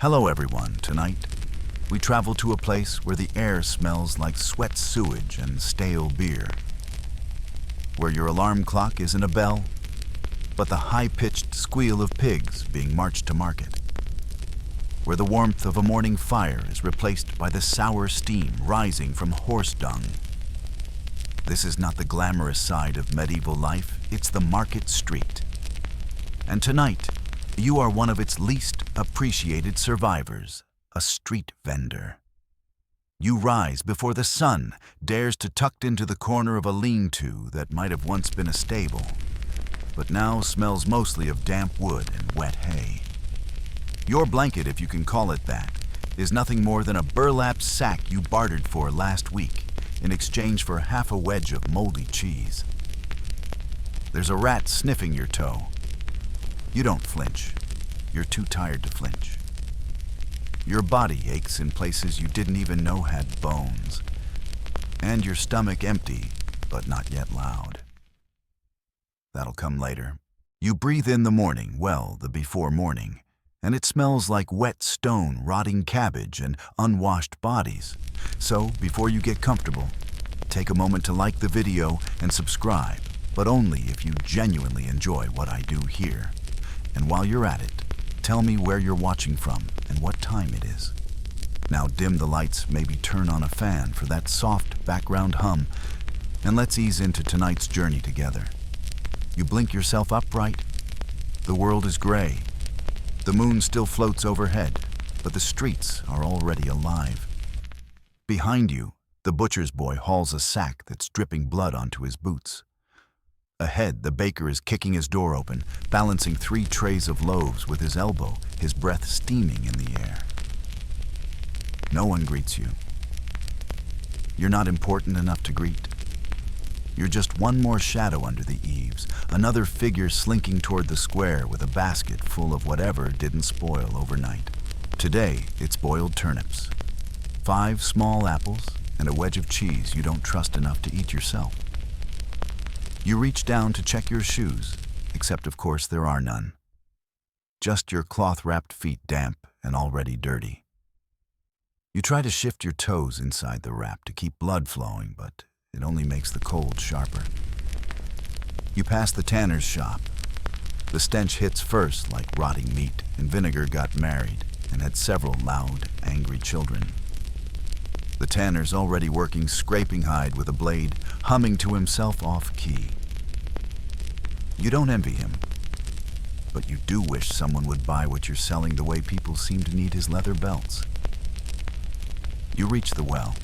Hello everyone. Tonight, we travel to a place where the air smells like sweat sewage and stale beer. Where your alarm clock isn't a bell, but the high-pitched squeal of pigs being marched to market. Where the warmth of a morning fire is replaced by the sour steam rising from horse dung. This is not the glamorous side of medieval life, it's the market street. And tonight, you are one of its least appreciated survivors, a street vendor. You rise before the sun dares to tuck into the corner of a lean-to that might have once been a stable, but now smells mostly of damp wood and wet hay. Your blanket, if you can call it that, is nothing more than a burlap sack you bartered for last week in exchange for half a wedge of moldy cheese. There's a rat sniffing your toe. You don't flinch. You're too tired to flinch. Your body aches in places you didn't even know had bones. And your stomach empty, but not yet loud. That'll come later. You breathe in the morning, well, the before morning, and it smells like wet stone, rotting cabbage, and unwashed bodies. So, before you get comfortable, take a moment to like the video and subscribe, but only if you genuinely enjoy what I do here. And while you're at it, tell me where you're watching from and what time it is. Now dim the lights, maybe turn on a fan for that soft background hum, and let's ease into tonight's journey together. You blink yourself upright. The world is gray. The moon still floats overhead, but the streets are already alive. Behind you, the butcher's boy hauls a sack that's dripping blood onto his boots. Ahead, the baker is kicking his door open, balancing 3 trays of loaves with his elbow, his breath steaming in the air. No one greets you. You're not important enough to greet. You're just one more shadow under the eaves, another figure slinking toward the square with a basket full of whatever didn't spoil overnight. Today, it's boiled turnips, 5 small apples, and a wedge of cheese you don't trust enough to eat yourself. You reach down to check your shoes, except of course there are none. Just your cloth-wrapped feet damp and already dirty. You try to shift your toes inside the wrap to keep blood flowing, but it only makes the cold sharper. You pass the tanner's shop. The stench hits first like rotting meat, and Vinegar got married and had several loud, angry children. The tanner's already working scraping hide with a blade, humming to himself off-key. You don't envy him, but you do wish someone would buy what you're selling the way people seem to need his leather belts. You reach the well.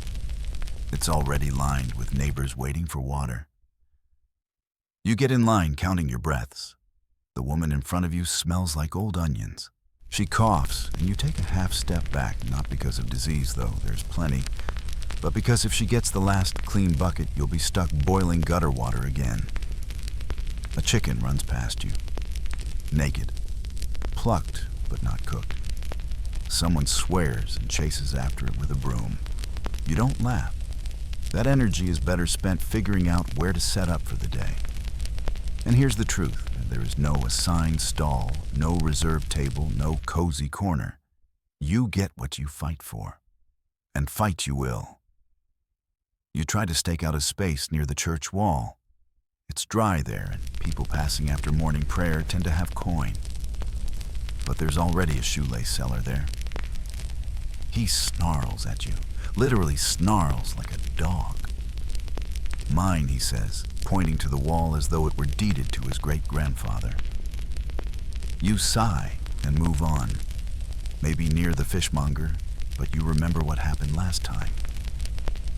It's already lined with neighbors waiting for water. You get in line counting your breaths. The woman in front of you smells like old onions. She coughs, and you take a half step back, not because of disease, though there's plenty, but because if she gets the last clean bucket, you'll be stuck boiling gutter water again. A chicken runs past you, naked, plucked but not cooked. Someone swears and chases after it with a broom. You don't laugh. That energy is better spent figuring out where to set up for the day. And here's the truth. There is no assigned stall, no reserved table, no cozy corner. You get what you fight for. And fight you will. You try to stake out a space near the church wall. It's dry there, and people passing after morning prayer tend to have coin. But there's already a shoelace seller there. He snarls at you, literally snarls like a dog. Mine, he says, pointing to the wall as though it were deeded to his great-grandfather. You sigh and move on, maybe near the fishmonger, but you remember what happened last time.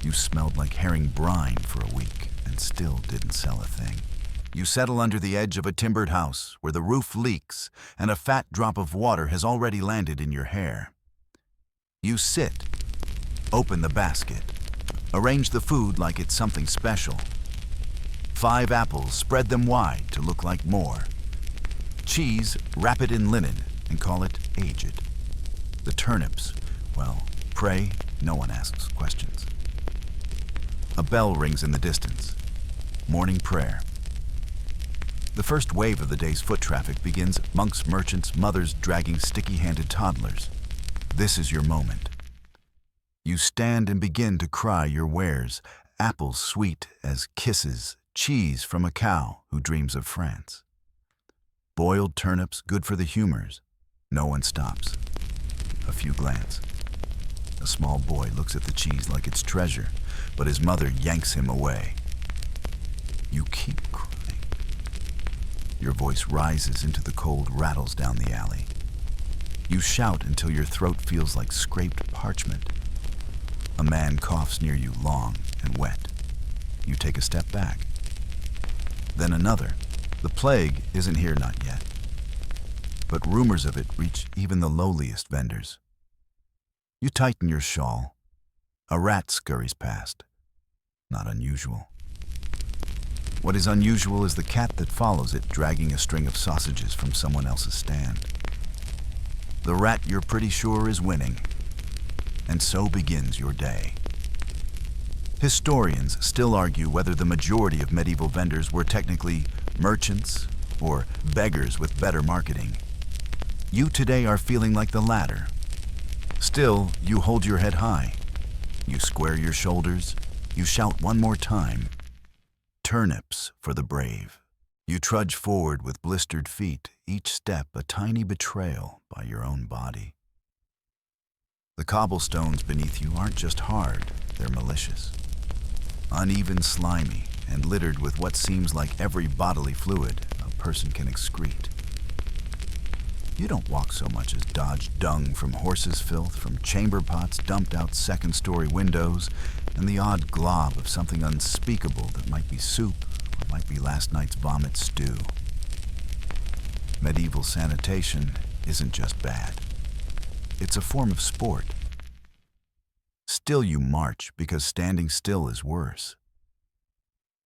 You smelled like herring brine for a week and still didn't sell a thing. You settle under the edge of a timbered house where the roof leaks and a fat drop of water has already landed in your hair. You sit, open the basket, arrange the food like it's something special. 5 apples, spread them wide to look like more. Cheese, wrap it in linen and call it aged. The turnips, well, pray, no one asks questions. A bell rings in the distance. Morning prayer. The first wave of the day's foot traffic begins monks, merchants, mothers dragging sticky-handed toddlers. this is your moment. You stand and begin to cry your wares, apples sweet as kisses, cheese from a cow who dreams of France. Boiled turnips good for the humors. No one stops. A few glance. A small boy looks at the cheese like it's treasure, but his mother yanks him away. You keep crying. Your voice rises into the cold, rattles down the alley. You shout until your throat feels like scraped parchment. A man coughs near you, long and wet. You take a step back. Then another. The plague isn't here not yet. But rumors of it reach even the lowliest vendors. You tighten your shawl. A rat scurries past. Not unusual. What is unusual is the cat that follows it, dragging a string of sausages from someone else's stand. The rat you're pretty sure is winning. And so begins your day. Historians still argue whether the majority of medieval vendors were technically merchants or beggars with better marketing. You today are feeling like the latter. Still, you hold your head high. You square your shoulders. You shout one more time. Turnips for the brave. You trudge forward with blistered feet, each step a tiny betrayal by your own body. The cobblestones beneath you aren't just hard, they're malicious. Uneven, slimy, and littered with what seems like every bodily fluid a person can excrete. You don't walk so much as dodge dung from horse's filth, from chamber pots dumped out second-story windows, and the odd glob of something unspeakable that might be soup or might be last night's vomit stew. Medieval sanitation isn't just bad. It's a form of sport. Still you march because standing still is worse.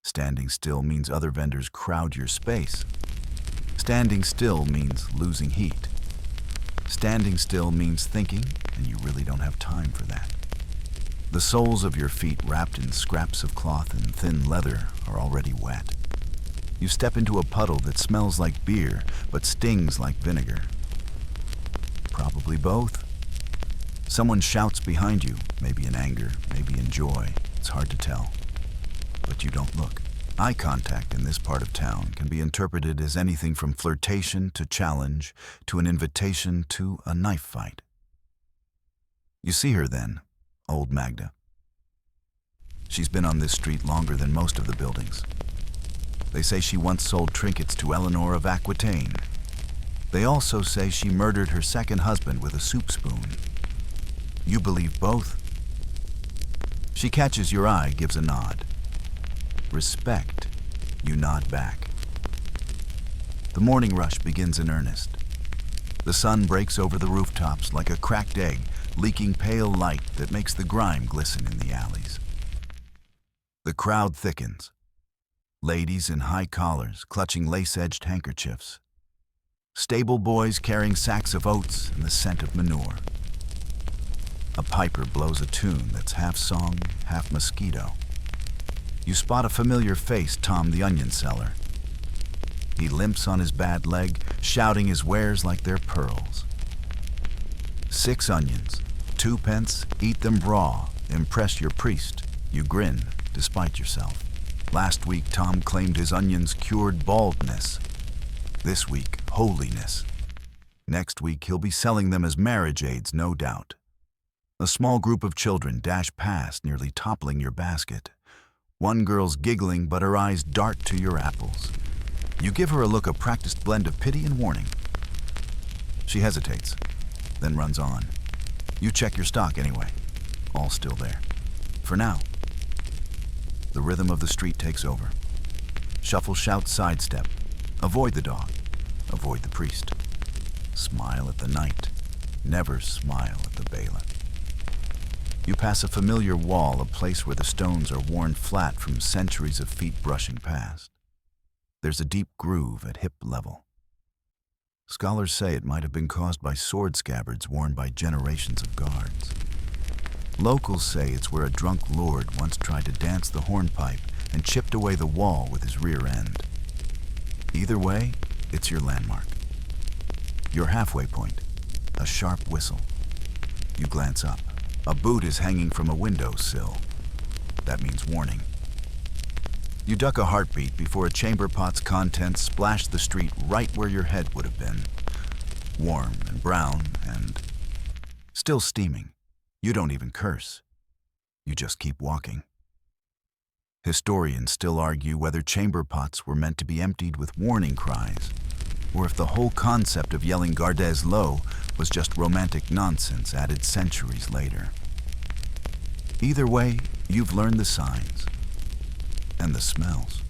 Standing still means other vendors crowd your space. Standing still means losing heat. Standing still means thinking, and you really don't have time for that. The soles of your feet, wrapped in scraps of cloth and thin leather, are already wet. You step into a puddle that smells like beer, but stings like vinegar. Probably both. Someone shouts behind you, maybe in anger, maybe in joy. It's hard to tell. But you don't look. Eye contact in this part of town can be interpreted as anything from flirtation to challenge to an invitation to a knife fight. You see her then, old Magda. She's been on this street longer than most of the buildings. They say she once sold trinkets to Eleanor of Aquitaine. They also say she murdered her second husband with a soup spoon. You believe both? She catches your eye, gives a nod. Respect, you nod back. The morning rush begins in earnest. The sun breaks over the rooftops like a cracked egg, leaking pale light that makes the grime glisten in the alleys. The crowd thickens. Ladies in high collars clutching lace-edged handkerchiefs. Stable boys carrying sacks of oats and the scent of manure. A piper blows a tune that's half song, half mosquito. You spot a familiar face, Tom the onion seller. He limps on his bad leg, shouting his wares like they're pearls. 6 onions, 2 pence, eat them raw, impress your priest. You grin, despite yourself. Last week, Tom claimed his onions cured baldness. This week, holiness. Next week, he'll be selling them as marriage aids, no doubt. A small group of children dash past, nearly toppling your basket. One girl's giggling, but her eyes dart to your apples. You give her a look, a practiced blend of pity and warning. She hesitates, then runs on. You check your stock anyway. All still there. For now. The rhythm of the street takes over. Shuffle, shout, sidestep. Avoid the dog. Avoid the priest. Smile at the night. Never smile at the bailiff. You pass a familiar wall, a place where the stones are worn flat from centuries of feet brushing past. There's a deep groove at hip level. Scholars say it might have been caused by sword scabbards worn by generations of guards. Locals say it's where a drunk lord once tried to dance the hornpipe and chipped away the wall with his rear end. Either way, it's your landmark. Your halfway point, a sharp whistle. You glance up. A boot is hanging from a windowsill. That means warning. You duck a heartbeat before a chamber pot's contents splash the street right where your head would have been. Warm and brown and still steaming. You don't even curse. You just keep walking. Historians still argue whether chamber pots were meant to be emptied with warning cries, or if the whole concept of yelling Gardez low was just romantic nonsense added centuries later. Either way, you've learned the signs and the smells.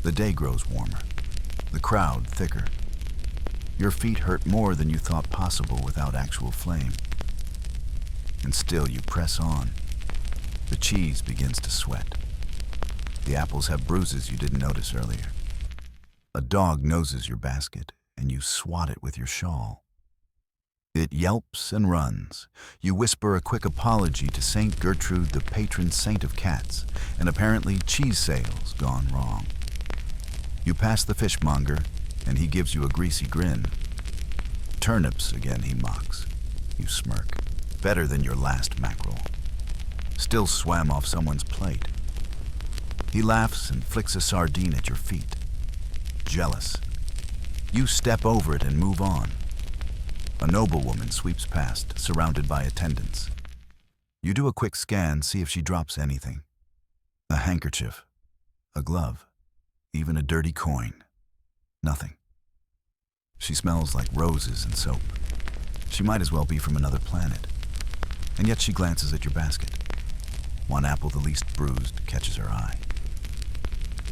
The day grows warmer, the crowd thicker. Your feet hurt more than you thought possible without actual flame. And still you press on. The cheese begins to sweat. The apples have bruises you didn't notice earlier. A dog noses your basket, and you swat it with your shawl. It yelps and runs. You whisper a quick apology to Saint Gertrude, the patron saint of cats, and apparently cheese sales gone wrong. You pass the fishmonger, and he gives you a greasy grin. Turnips again, he mocks. You smirk. Better than your last mackerel. Still swam off someone's plate. He laughs and flicks a sardine at your feet. Jealous. You step over it and move on. A noblewoman sweeps past, surrounded by attendants. You do a quick scan, see if she drops anything. A handkerchief, a glove, even a dirty coin. Nothing. She smells like roses and soap. She might as well be from another planet. And yet she glances at your basket. One apple, the least bruised, catches her eye.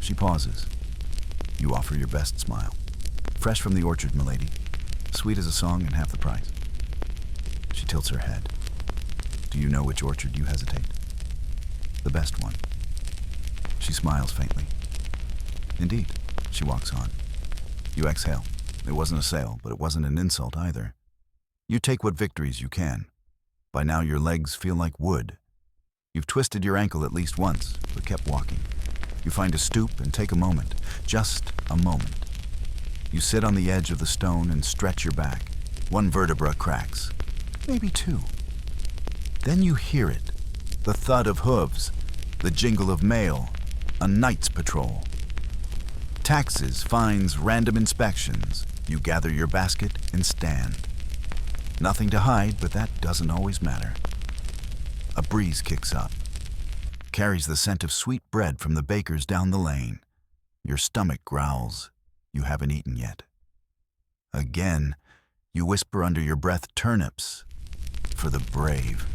She pauses. You offer your best smile. Fresh from the orchard, milady. Sweet as a song and half the price. She tilts her head. Do you know which orchard you hesitate? The best one. She smiles faintly. Indeed. She walks on. You exhale. It wasn't a sale, but it wasn't an insult either. You take what victories you can. By now your legs feel like wood. You've twisted your ankle at least once, but kept walking. You find a stoop and take a moment, just a moment. You sit on the edge of the stone and stretch your back. One vertebra cracks, maybe two. Then you hear it, the thud of hooves, the jingle of mail, a night's patrol. Taxes, fines, random inspections. You gather your basket and stand. Nothing to hide, but that doesn't always matter. A breeze kicks up, carries the scent of sweet bread from the bakers down the lane. Your stomach growls. You haven't eaten yet. Again, you whisper under your breath, turnips for the brave.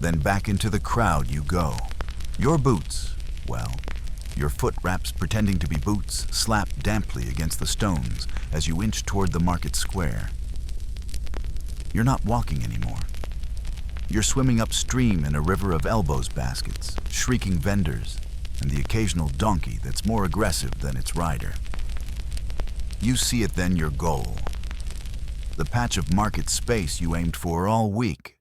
Then back into the crowd you go. Your boots, well, your foot wraps pretending to be boots slap damply against the stones as you inch toward the market square. You're not walking anymore. You're swimming upstream in a river of elbows baskets, shrieking vendors, and the occasional donkey that's more aggressive than its rider. You see it then, your goal. The patch of market space you aimed for all week.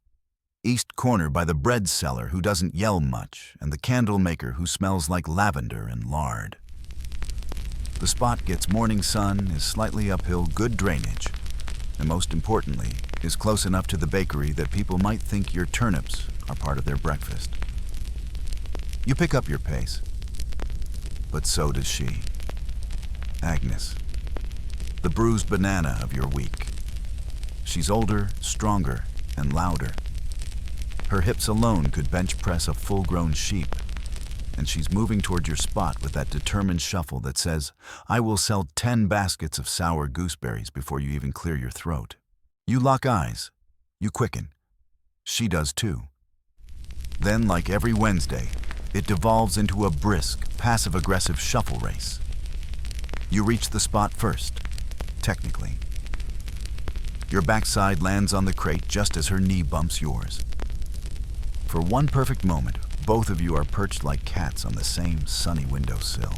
East corner by the bread seller who doesn't yell much, and the candle maker who smells like lavender and lard. The spot gets morning sun, is slightly uphill, good drainage, and most importantly, is close enough to the bakery that people might think your turnips are part of their breakfast. You pick up your pace, but so does she. Agnes, the bruised banana of your week. She's older, stronger, and louder. Her hips alone could bench press a full-grown sheep, and she's moving toward your spot with that determined shuffle that says, I will sell 10 baskets of sour gooseberries before you even clear your throat. You lock eyes. You quicken. She does too. Then, like every Wednesday, it devolves into a brisk, passive-aggressive shuffle race. You reach the spot first, technically. Your backside lands on the crate just as her knee bumps yours. For one perfect moment, both of you are perched like cats on the same sunny windowsill.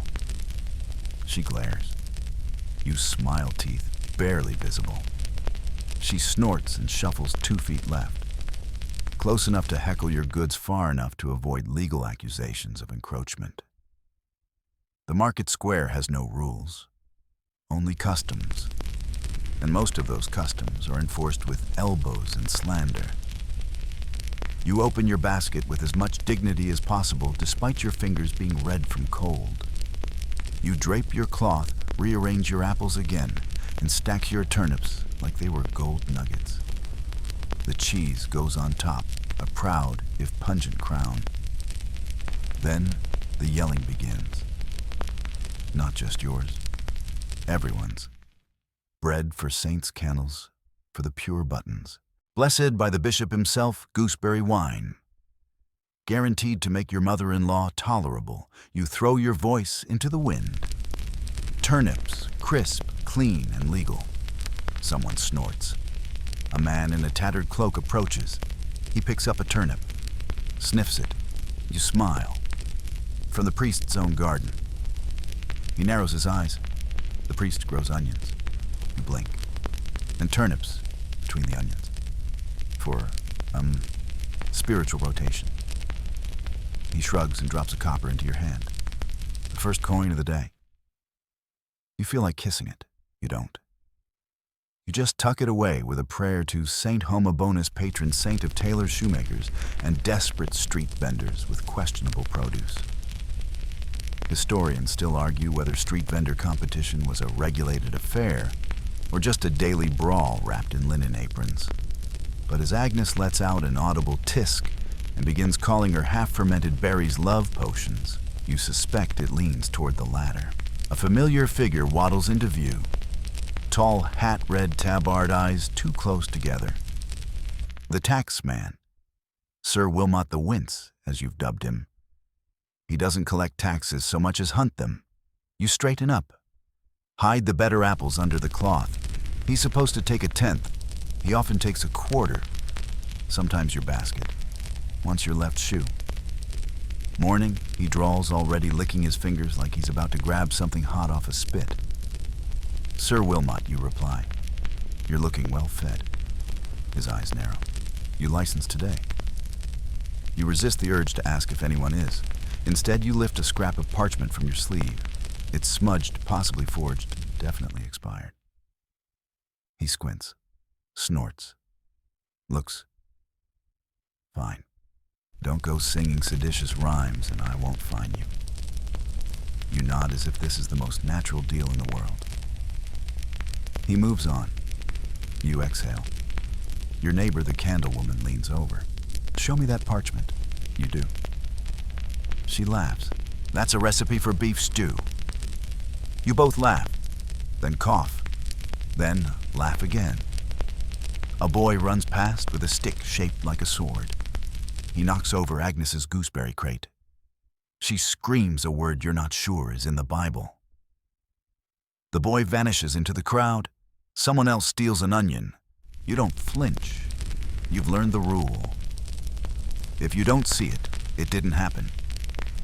She glares. You smile, teeth barely visible. She snorts and shuffles 2 feet left, close enough to heckle your goods far enough to avoid legal accusations of encroachment. The market square has no rules, only customs. and most of those customs are enforced with elbows and slander. You open your basket with as much dignity as possible despite your fingers being red from cold. You drape your cloth, rearrange your apples again, and stack your turnips like they were gold nuggets. The cheese goes on top, a proud if pungent crown. Then the yelling begins. Not just yours, everyone's. Bread for saints' kennels, for the pure buttons. Blessed by the bishop himself, gooseberry wine. Guaranteed to make your mother-in-law tolerable, you throw your voice into the wind. Turnips, crisp, clean, and legal. Someone snorts. A man in a tattered cloak approaches. He picks up a turnip, sniffs it. You smile. From the priest's own garden. He narrows his eyes. The priest grows onions. You blink. And turnips between the onions. For, spiritual rotation. He shrugs and drops a copper into your hand. The first coin of the day. You feel like kissing it. You don't. You just tuck it away with a prayer to Saint Homobonis, patron saint of tailors, shoemakers, and desperate street vendors with questionable produce. Historians still argue whether street vendor competition was a regulated affair or just a daily brawl wrapped in linen aprons. But as Agnes lets out an audible tisk and begins calling her half-fermented berries love potions, you suspect it leans toward the latter. A familiar figure waddles into view. Tall, hat-red tabard eyes too close together. The tax man. Sir Wilmot the Wince, as you've dubbed him. He doesn't collect taxes so much as hunt them. You straighten up. Hide the better apples under the cloth. He's supposed to take a tenth. He often takes a quarter. Sometimes your basket. Once your left shoe. Morning, he drawls, already licking his fingers like he's about to grab something hot off a spit. Sir Wilmot, you reply. You're looking well fed. His eyes narrow. You license today. You resist the urge to ask if anyone is. Instead, you lift a scrap of parchment from your sleeve. It's smudged, possibly forged, definitely expired. He squints, snorts, looks. Fine. Don't go singing seditious rhymes and I won't fine you. You nod as if this is the most natural deal in the world. He moves on. You exhale. Your neighbor, the candle woman, leans over. Show me that parchment. You do. She laughs. That's a recipe for beef stew. You both laugh, then cough, then laugh again. A boy runs past with a stick shaped like a sword. He knocks over Agnes's gooseberry crate. She screams a word you're not sure is in the Bible. The boy vanishes into the crowd. Someone else steals an onion. You don't flinch. You've learned the rule. If you don't see it, it didn't happen.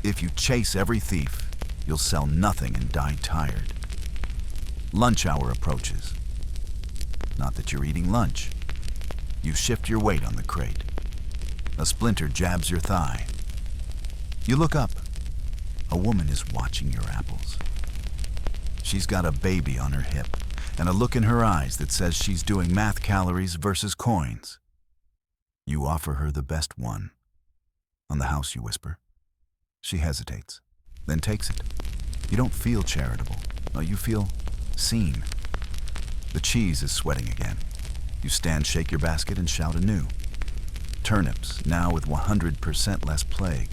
If you chase every thief, you'll sell nothing and die tired. Lunch hour approaches. Not that you're eating lunch. You shift your weight on the crate. A splinter jabs your thigh. You look up. A woman is watching your apples. She's got a baby on her hip and a look in her eyes that says she's doing math calories versus coins. You offer her the best one. On the house, you whisper. She hesitates, then takes it. You don't feel charitable. No, you feel seen. The cheese is sweating again. You stand, shake your basket, and shout anew. Turnips, now with 100% less plague.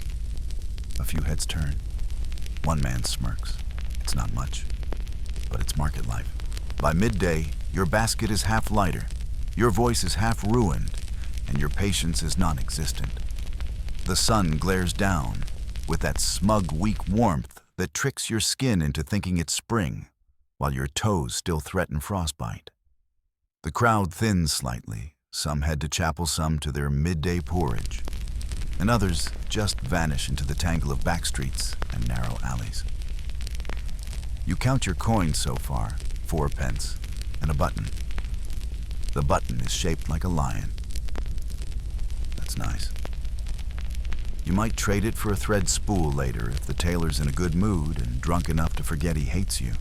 A few heads turn. One man smirks. It's not much, but it's market life. By midday, your basket is half lighter, your voice is half ruined, and your patience is non-existent. The sun glares down with that smug, weak warmth that tricks your skin into thinking it's spring, while your toes still threaten frostbite. The crowd thins slightly. Some head to chapel, some to their midday porridge, and others just vanish into the tangle of back streets and narrow alleys. You count your coins so far, 4 pence, and a button. The button is shaped like a lion. That's nice. You might trade it for a thread spool later if the tailor's in a good mood and drunk enough to forget he hates you.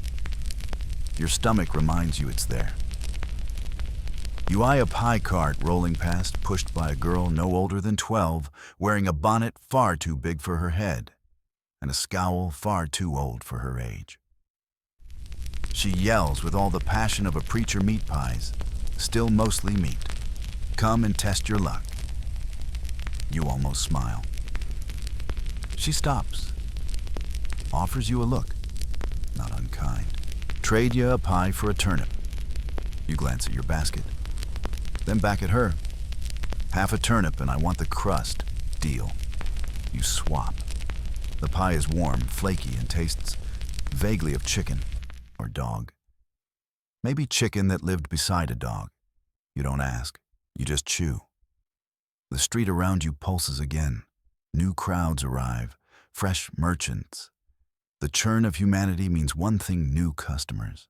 Your stomach reminds you it's there. You eye a pie cart rolling past, pushed by a girl no older than 12, wearing a bonnet far too big for her head, and a scowl far too old for her age. She yells with all the passion of a preacher meat pies, still mostly meat. Come and test your luck. You almost smile. She stops, offers you a look, not unkind. Trade you a pie for a turnip. You glance at your basket, then back at her. Half a turnip and I want the crust. Deal. You swap. The pie is warm, flaky, and tastes vaguely of chicken or dog. Maybe chicken that lived beside a dog. You don't ask, you just chew. The street around you pulses again. New crowds arrive, fresh merchants. The churn of humanity means one thing: new customers.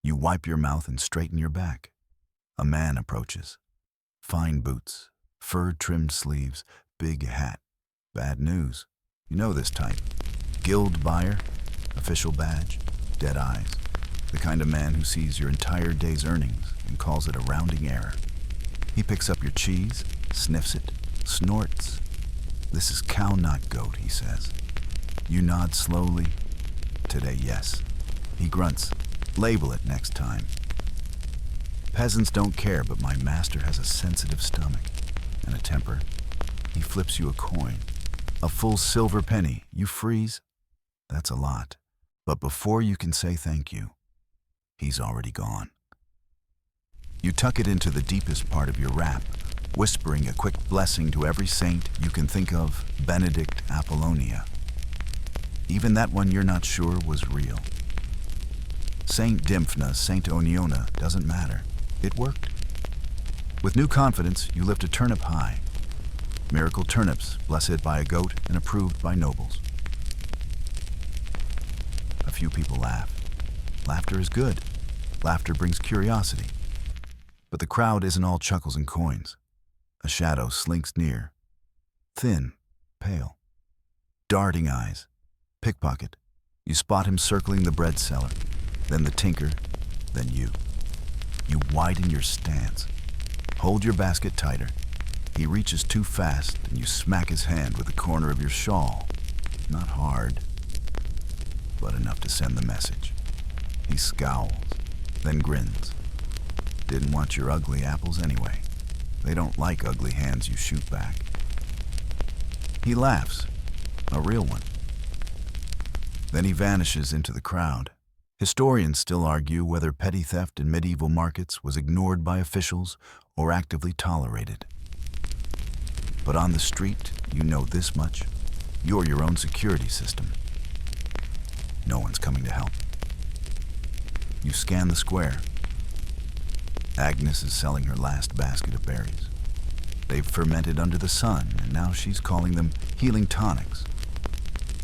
You wipe your mouth and straighten your back. A man approaches. Fine boots, fur-trimmed sleeves, big hat. Bad news. You know this type. Guild buyer, official badge, dead eyes. The kind of man who sees your entire day's earnings and calls it a rounding error. He picks up your cheese, sniffs it, snorts. This is cow, not goat, he says. You nod slowly. Today, yes. He grunts. Label it next time. Peasants don't care, but my master has a sensitive stomach and a temper. He flips you a coin. A full silver penny. You freeze. That's a lot. But before you can say thank you, he's already gone. You tuck it into the deepest part of your wrap, whispering a quick blessing to every saint you can think of, Benedict Apollonia. Even that one you're not sure was real. Saint Dymphna, Saint Oniona, doesn't matter. It worked. With new confidence, you lift a turnip high. Miracle turnips, blessed by a goat and approved by nobles. A few people laugh. Laughter is good. Laughter brings curiosity. But the crowd isn't all chuckles and coins. A shadow slinks near. Thin, pale. Darting eyes. Pickpocket. You spot him circling the bread seller. Then the tinker. Then you. You widen your stance. Hold your basket tighter. He reaches too fast and you smack his hand with the corner of your shawl. Not hard, but enough to send the message. He scowls, then grins. Didn't want your ugly apples anyway. They don't like ugly hands you shoot back. He laughs, a real one. Then he vanishes into the crowd. Historians still argue whether petty theft in medieval markets was ignored by officials or actively tolerated. But on the street, you know this much. You're your own security system. No one's coming to help. You scan the square. Agnes is selling her last basket of berries. They've fermented under the sun, and now she's calling them healing tonics.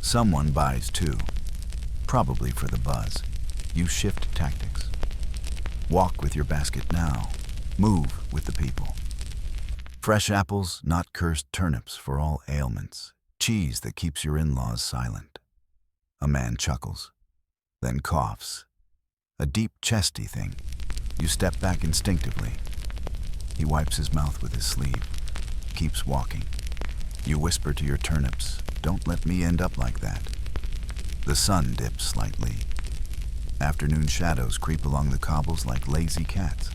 Someone buys too, probably for the buzz. You shift tactics. Walk with your basket now. Move with the people. Fresh apples, not cursed turnips for all ailments. Cheese that keeps your in-laws silent. A man chuckles, then coughs. A deep, chesty thing. You step back instinctively. He wipes his mouth with his sleeve, keeps walking. You whisper to your turnips, "Don't let me end up like that." The sun dips slightly. Afternoon shadows creep along the cobbles like lazy cats.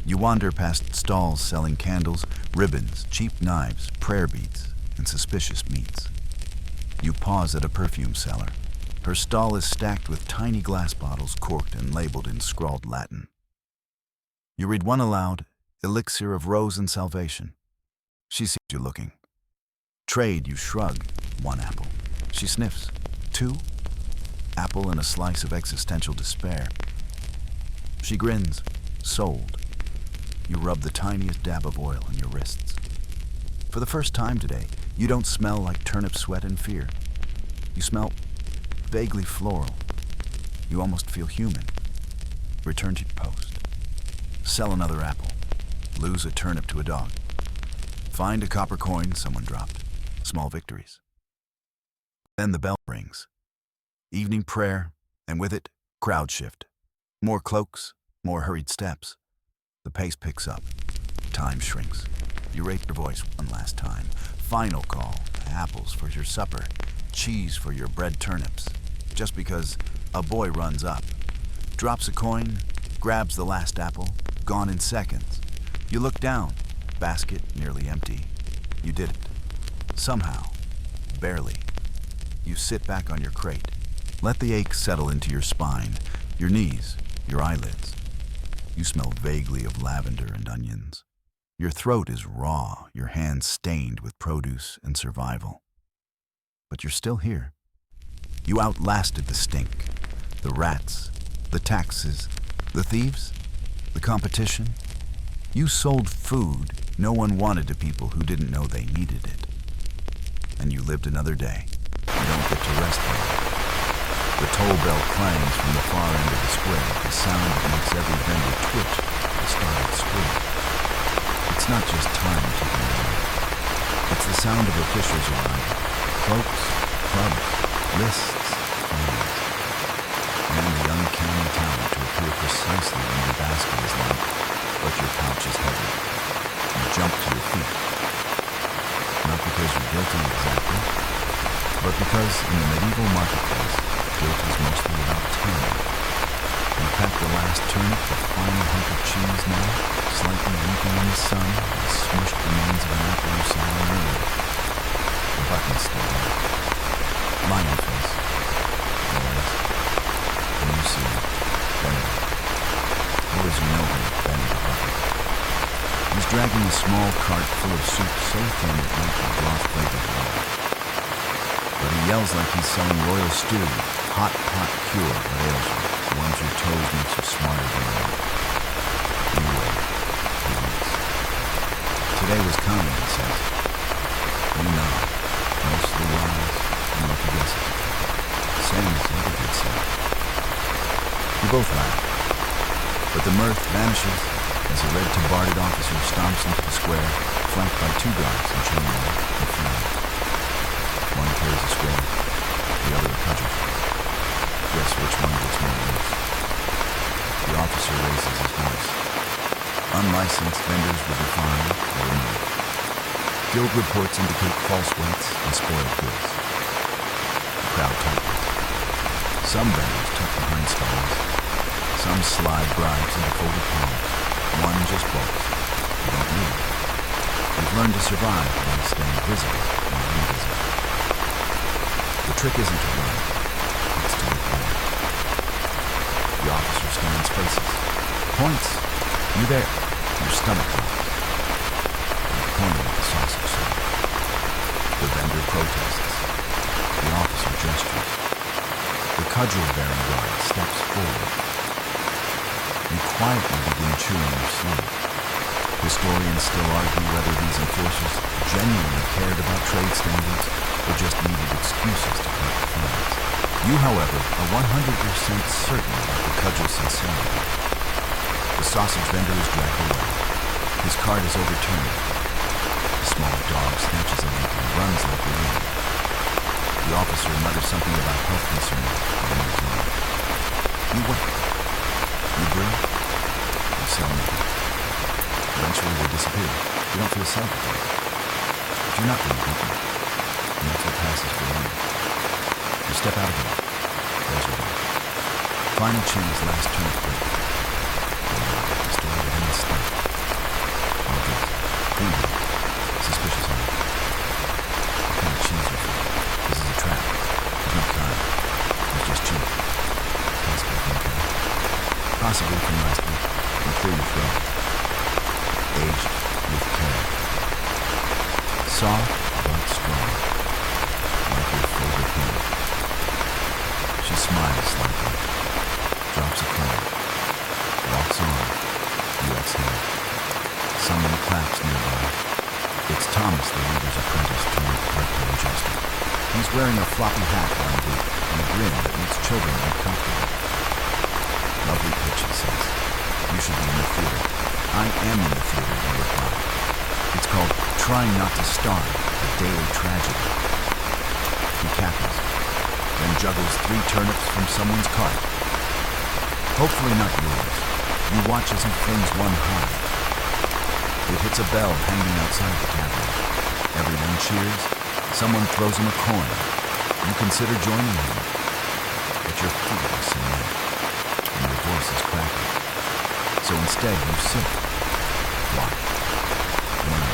You wander past stalls selling candles, ribbons, cheap knives, prayer beads, and suspicious meats. You pause at a perfume seller. Her stall is stacked with tiny glass bottles corked and labeled in scrawled Latin. You read one aloud, "Elixir of Rose and Salvation." She sees you looking. Trade, you shrug. One apple. She sniffs. Two. Apple and a slice of existential despair. She grins. Sold. You rub the tiniest dab of oil on your wrists. For the first time today, you don't smell like turnip sweat and fear. You smell vaguely floral. You almost feel human. Return to your post. Sell another apple. Lose a turnip to a dog. Find a copper coin someone dropped. Small victories. Then the bell rings. Evening prayer, and with it, crowd shift. More cloaks, more hurried steps. The pace picks up. Time shrinks. You raise your voice one last time. Final call. Apples for your supper. Cheese for your bread turnips. Just because a boy runs up, drops a coin, grabs the last apple, gone in seconds. You look down. Basket nearly empty. You did it. Somehow. Barely. You sit back on your crate. Let the ache settle into your spine, your knees, your eyelids. You smell vaguely of lavender and onions. Your throat is raw, your hands stained with produce and survival. But you're still here. You outlasted the stink, the rats, the taxes, the thieves, the competition. You sold food no one wanted to people who didn't know they needed it. And you lived another day. You don't get to rest long. The toll bell clangs from the far end of the square, the sound that makes every vendor twitch the startled squirrel. It's not just time ticking away. It's the sound of officials arriving. Cloaks, clubs, lists, fines. And the uncanny talent to appear precisely when your basket is light, but your pouch is heavy. You jump to your feet. Not because you're guilty exactly, but because in the medieval marketplace, guilt is mostly about timing. You pack the last turnip, the final hunk of cheese now, slightly weeping in the sun, the smushed remains of an apple you sat on earlier. The button's still there. Lion face. Glorious. And you see Benedict. Or as you know him, Benny the Button. He's dragging a small cart full of soup so thin it might be broth-flavored water. But he yells like he's selling royal stew, hot pot cure what ails you, warms your toes, makes you smarter than you know. You wait. He waits. Today was kind, he says. You nod. Mostly wise and lucky guesses. Same as other good say. You both laugh. But the mirth vanishes as a red tabarded officer stomps into the square, flanked by two guards in chainmail and flag. One carries a scroll, the other a cudgel. Guess which one gets more use. The officer raises his voice. Unlicensed vendors will be fined or removed. Guild reports indicate false weights and spoiled goods. The crowd tightens. Some vendors tuck behind stalls. Some slide bribes into folded palms. One just bolts. You don't need it. You've learned to survive by staying visible while invisible. The trick isn't to run. It's to look back. The officer scans faces. Points. You there. Your stomach drops. He's pointing at the sausage side. The vendor protests. The officer gestures. The cudgel-bearing guard steps forward. You quietly begin chewing your sleeve. Historians still argue whether these enforcers genuinely cared about trade standards or just needed excuses to collect fines. You, however, are 100% certain about the cudgel's sincerity. The sausage vendor is dragged away. His cart is overturned. The small dog snatches a link and runs like the wind. The officer mutters something about health concerns and moves on. You wait. You breathe. You sell nothing. Eventually they disappear. You don't feel safe with them. But you're not being beaten. And that's what passes for you. You step out again. There's your door. Final cheese, last turnip break. Destroyed at any step. All good. Greedy. Suspicious eye. What kind of cheese you feel? This is a trap. There's no kind. There's just cheese. Possibly from the possibly from last week. You clear your throat. Aged with care. Soft but strong. Like your favorite hymn. She smiles slightly. Drops a coin. Walks on. You exhale. Someone claps nearby. It's Thomas, the leader's apprentice turned part-time jester. He's wearing a floppy hat on boot and a grin that makes children uncomfortable. Lovely pitch, he says. You should be in the theater. I am in the theater, you reply. It's called Trying Not to Starve, a daily tragedy. He cackles, then juggles 3 turnips from someone's cart. Hopefully not yours. You watch as he flings one high. It hits a bell hanging outside the cabin. Everyone cheers. Someone throws him a coin. You consider joining him, but you're furious and mad, and your voice is cracking. So instead, you sit, watch, learn.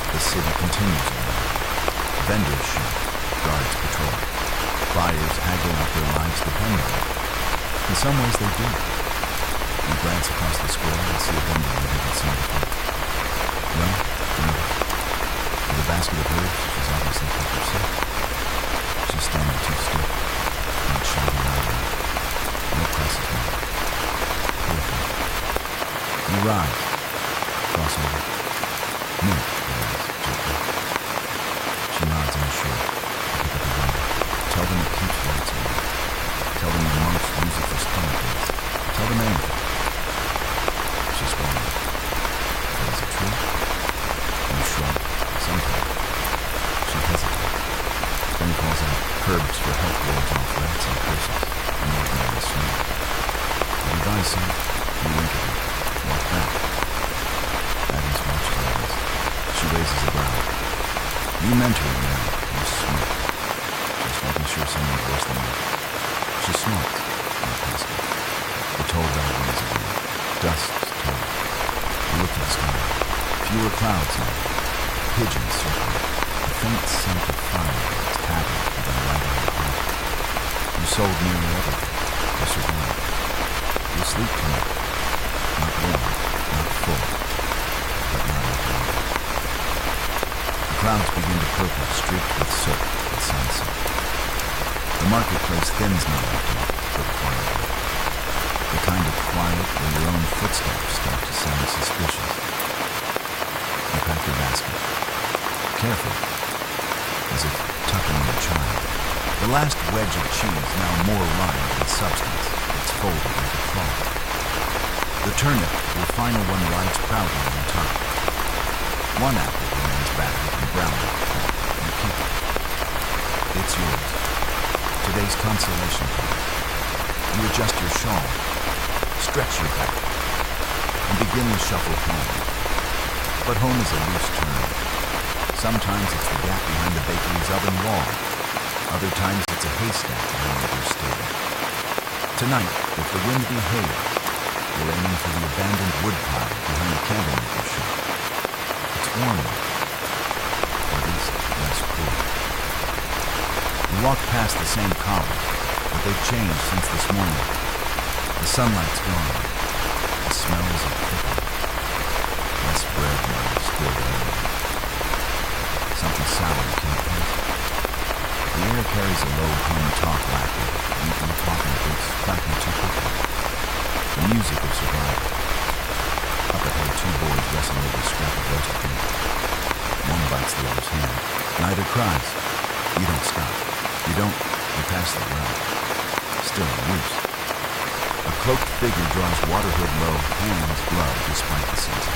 The city continues on. Vendors shop, guards patrol. Buyers haggle out their lives depend on it. In some ways, they do. You glance across the square and see a vendor you haven't seen before. Young, nervous. With a basket of herbs, she's obviously picked herself. She's standing too still, not shouting loud enough. No prices marked. Poor thing. You rise, cross over. Me, he asks gently. She nods unsure. You pick up a vendor. Tell them it keeps lights on. Tell them the monks use it for stomach aches. Tell them anything. She swallows. But is it true? You shrug. Sometimes. She hesitates. Then calls out herbs for health wards off rats and curses. An old man sneers. Will you buy some? You wink at him. Walk back. Agnes watches Agnes. She raises a brow. You mentor him now. You smirk. Just making sure someone's worse than you. She snorts. Not passive. The toll bell rings again. Dusk's toll. You look to the sky. Fewer clouds now. Pigeons circling. A faint scent of fire is tavern within the light of your heart. You sold nearly everything. You survived. You'll sleep tonight. Not warm, not full, but not empty. The clouds begin to purple, streaked with soot and sunset. The marketplace thins not empty, but quietly. The kind of quiet where your own footsteps start to sound suspicious. You pack your basket. Careful, as if tucking in a child. The last wedge of cheese, now more rind than substance, gets folded into cloth. The turnip, your final one, rides proudly on top. One apple remains battered and brown at the top. You keep it. It's yours. Today's consolation prize. You adjust your shawl, stretch your back, and begin the shuffle home. But home is a loose term. Sometimes it's the gap behind the bakery's oven wall. Other times it's a haystack in a neighbor's stable. Tonight, if the wind behaves, you're aiming for the abandoned woodpile behind the candlemaker's shop. It's warm now, or at least less cool. You walk past the same cobbles, but they've changed since this morning. The sunlight's gone. The smells are thicker. Less bread now, still there. Something sour you can't taste. The air carries a low hum talk lacquer, weekly talking boots clacking too quickly. The music of survival. Up ahead, two boys wrestle over a scrap of roasted meat. One bites the other's hand. Neither cries. You don't stop. You don't. You pass the well. Still loose. A cloaked figure draws water hood low, hands gloved despite the season.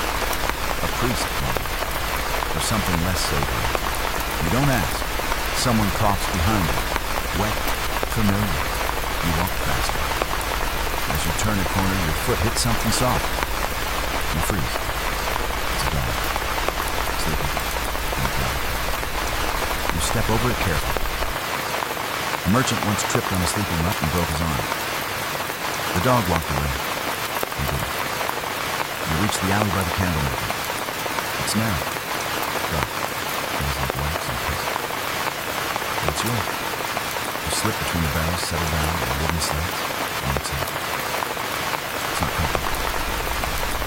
A priest, maybe. Or something less savory. You don't ask. Someone coughs behind you. Wet, familiar. You walk faster. As you turn a corner, your foot hits something soft. You freeze. It's a dog. Sleeping. In a dog. You step over it carefully. A merchant once tripped on a sleeping mutt and broke his arm. The dog walked away. You didn't. You reach the alley by the candlemaker. It's narrow. Dark. Smells like wax and piss. But it's yours. You slip between the barrels, settle down on wooden slats, and it's out. It's not comfortable,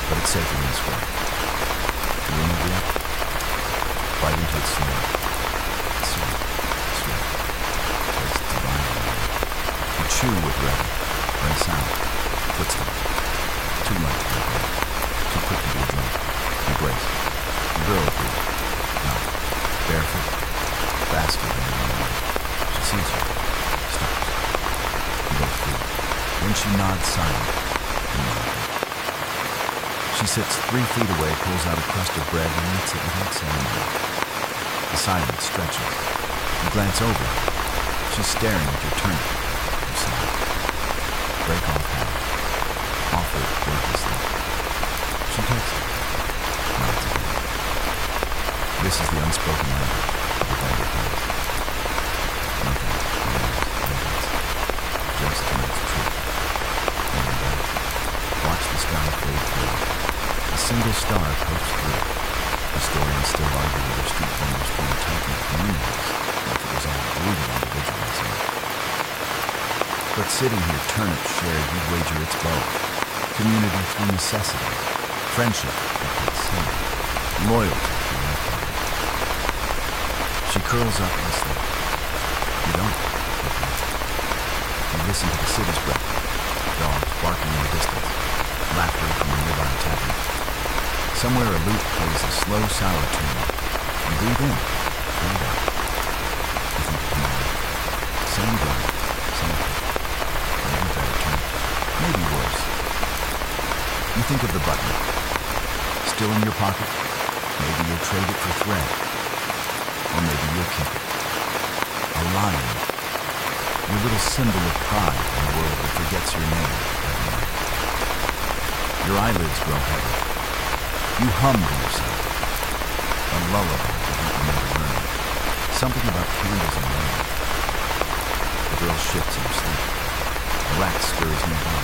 but it's safer than the square. You remove the apple. Bite into it slowly. It's sweet. Sweet. Tastes divine. You chew with reverence. Then sound. Footsteps. Too light to be a drunk. Too quick to be a drunk. You brace. The girl appears. No. Barefoot. Faster than you know. She sees you. Stops. You both flee. Then she nods silent. You nod. She sits 3 feet away, pulls out a crust of bread, and eats it without ceremony. The silence stretches. You glance over. She's staring at your turnip. You sigh. Break off habit. Offer it wordlessly. This is the unspoken language of the vendor class. No thanks, no names, no dates. Just tonight's truth. Leaning back, watch the sky fade through. A single star pokes through. Historians still argue whether street vendors form tight-knit communities, or if it was all brutal individualism. But sitting here, turnips shared, you'd wager it's both. Community through necessity, friendship through consent, loyalty through lifetime. She curls up and sleeps. You don't. You listen to the city's breath, dogs barking in the distance, laughter from a nearby tavern. Somewhere a lute plays a slow, sour tune. You breathe in, and out. You think of tomorrow. Same grind, same thing. Maybe better tune, maybe worse. You think of the button. Still in your pocket? Maybe you'll trade it for thread. Or maybe you'll keep it. A lion. Your little symbol of pride in a world that forgets your name every night. Your eyelids grow heavy. You hum to yourself. A lullaby you don't remember learning. Something about candles and rain. The girl shifts in her sleep. A rat scurries nearby.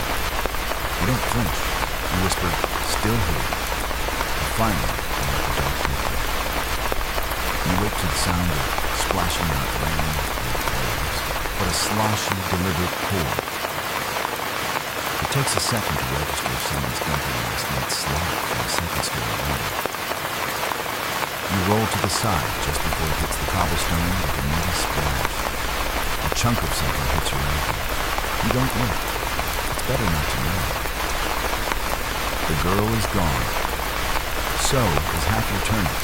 You don't flinch. You whisper, still here. And finally, you let the dog take you. You wake to the sound of splashing not rain or waves, but a sloshy, deliberate pour. It takes a second to register if someone's dumping last night's slop from a second-story window. You roll to the side just before it hits the cobblestone with a meaty splash. A chunk of something hits your ankle. You don't look. It's better not to know. The girl is gone. So is half your turnip.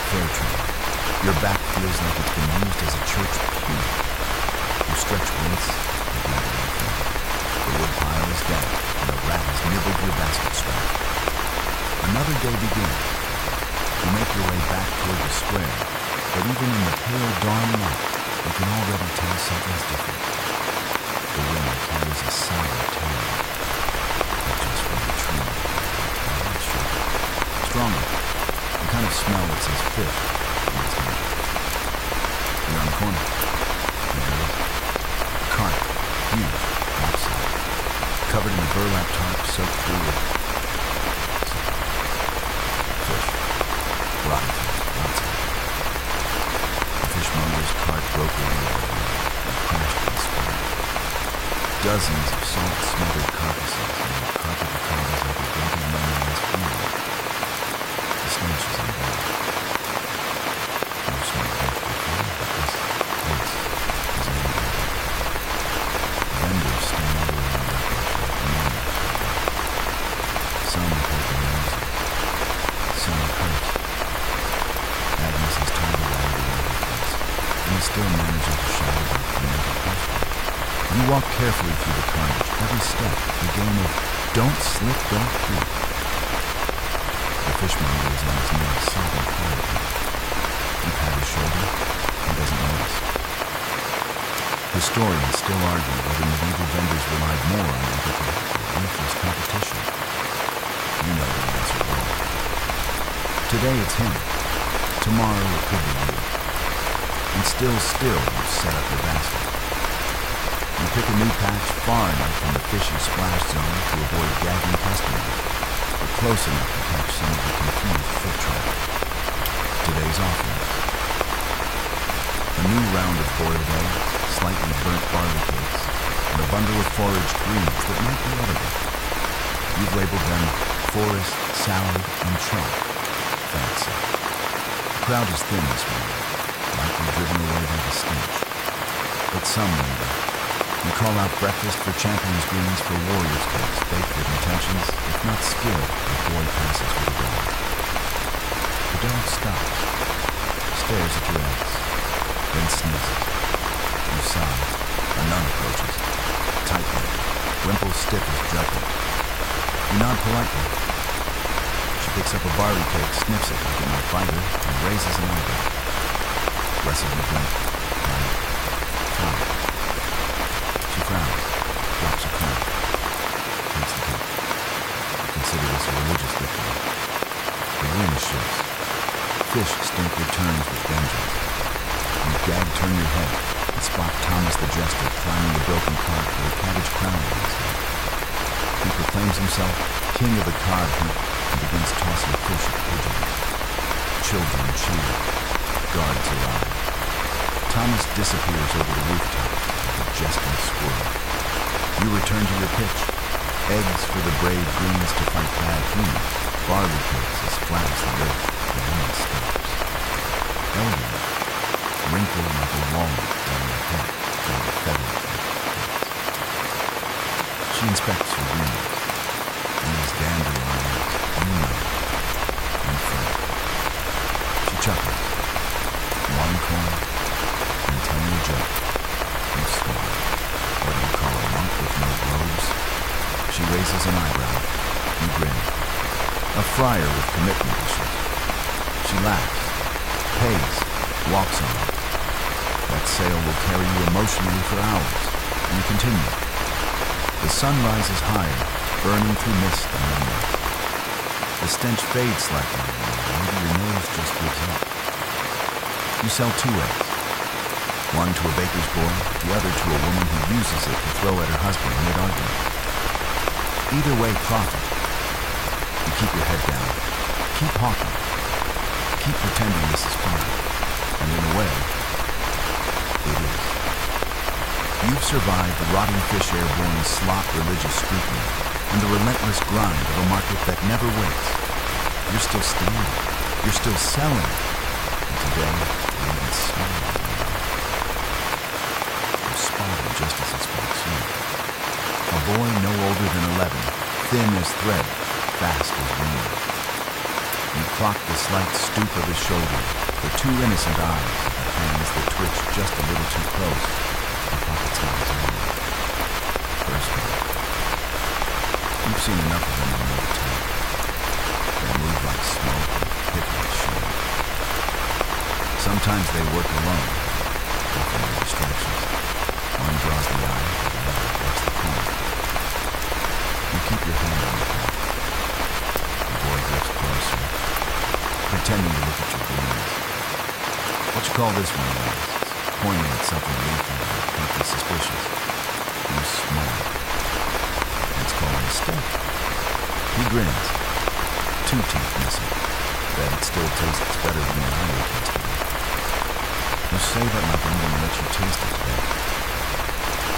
Fair trade. Your back feels like it's been used as a church pew. You stretch weights and gather anything. The woodpile is dead, and a rat has nibbled your basket strap. Another day begins. You make your way back toward the square, but even in the pale dawn light, you can already tell something's different. The wind carries a sour tone, not just from the tree, but sure. Stronger, the kind of smell that says fish in its name. You're on the corner. And there it is. A cart, huge, lopsided, covered in a burlap tarp soaked through with fish. Rotten fish, lots of it. The fishmonger's cart broke a wheel and crashed in the square. Dozens of salt-smothered carcasses and the carpet of cobbles like a drunken money-man's funeral. The stench is unbearable. You smell death before, but this is unbearable. Vendors stand around wreckage like men. Some hold their noses. Some curse. Agnes has turned around in every place, and is still managing to shout about the mental question. You walk carefully through the carnage, every step, the game of don't slip, don't puke. The fishmonger is on his knees, sobbing quietly. You pat his shoulder, he doesn't notice. Historians still argue whether medieval vendors relied more on empathy or ruthless competition. You know the answer well. Today it's him. Tomorrow it could be you. And still you set up your basket. You pick a new patch far enough from the fishy splash zone to avoid gagging customers, but close enough to catch some of the confused foot traffic. Today's offerings. A new round of boiled eggs, slightly burnt barley cakes, and a bundle of foraged greens that might be edible. You've labeled them forest, salad, and chalk. Fancy. The crowd is thin this morning, likely driven away by the stench. But some linger. You call out breakfast for champion's greens for warrior's cakes, baked with intentions, if not skill, the boy passes with a dog. The dog stops, stares at your eggs, then sneezes. You sigh. A nun approaches, tight-lipped, wimples stiff as judgment. You nod politely. She picks up a barley cake, sniffs it like it might bite her, and raises an eyebrow. Blessedly blink. Fine. She frowns, drops a coin, takes the cake. You consider this a religious victory. The wind shifts. Fish stink take turns with vengeance. You turn your head, and spot Thomas the Jester climbing the broken cart with a cabbage crown on his head. He proclaims himself king of the cod heap and begins tossing fish at pigeons. Children cheer. Guards arrive. Thomas disappears over the rooftop like a jesting squirrel. You return to your pitch. Eggs for the brave greens to fight bad humans. Barley cakes as flat as the earth. The woman stops. Elderly, wrinkled like a walnut wearing a hat made of feathers like plates. She inspects your greens. These dandelions, you know, and friend. She chuckles. One corn, and tell me a joke. You smile. What do you call a monk with no robes? She raises an eyebrow. You grin. A friar with commitment issues. She laughs, pays, walks on. That sail will carry you emotionally for hours. You continue. The sun rises higher, burning through mist and memories. The stench fades slightly, and maybe your nose just gives up. You sell 2 eggs. One to a baker's boy, the other to a woman who uses it to throw at her husband mid-argument. Either way, profit. You keep your head down. Keep hawking. Keep pretending this is fine. And in a way, it is. You've survived the rotting fish airborne slop religious scrutiny and the relentless grind of a market that never waits. You're still standing. You're still selling. And today, you're even smiling. You spot him just as he spots you. A boy no older than 11, thin as thread, fast as wind. You clock the slight stoop of his shoulders, the 2 innocent eyes, the hands that twitch just a little too close, the pockets on his own. First one. You've seen enough of them to know the type. They move like smoke and hit like shame. Sometimes they work alone, often in distractions. One draws the eye, the other works the corner. You keep your hand on the path. The boy drifts closer, pretending to look at your greens. What you call this one, he asks, pointing at something leafy and deeply suspicious. You smile. It's called a mistake. He grins. 2 teeth missing. Bet it still tastes better than what I ate yesterday. You say that like I'm going to let you taste it today.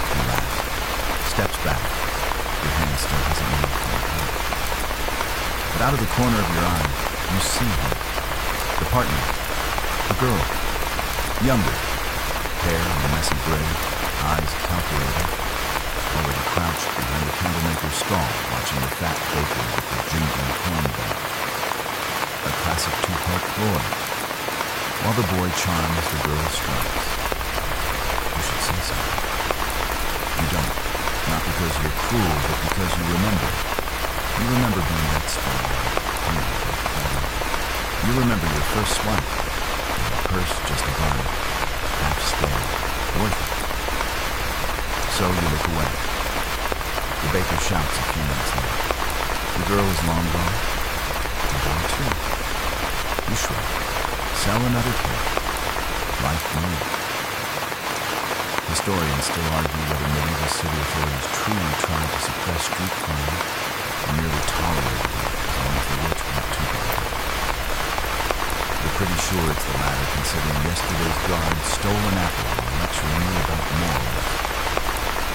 He laughs. Steps back. Your hand still hasn't moved from the plate. But out of the corner of your eye, you see her. The partner. The girl. Younger. Hair in a messy braid. Eyes calculating. Already crouched behind the candlemaker's stall, watching the fat baker with the jingling corn bag. A classic 2-part ploy. While the boy charms, the girl strikes. You should say something. You don't. Not because you're cruel, but because you remember. You remember being that small, hungry, and clever. You remember your first swipe. And a purse just a bun. Half scared. Worth it. So you look away. The baker shouts a few minutes later. The girl is long gone. The boy too. You shrug. Sell another cake. Life moves. Historians still argue whether medieval city authorities truly tried to suppress street crime or merely tolerated it as long as the rich weren't too bad. You're pretty sure it's the latter, considering yesterday's guard stole an apple while lecturing you about morals.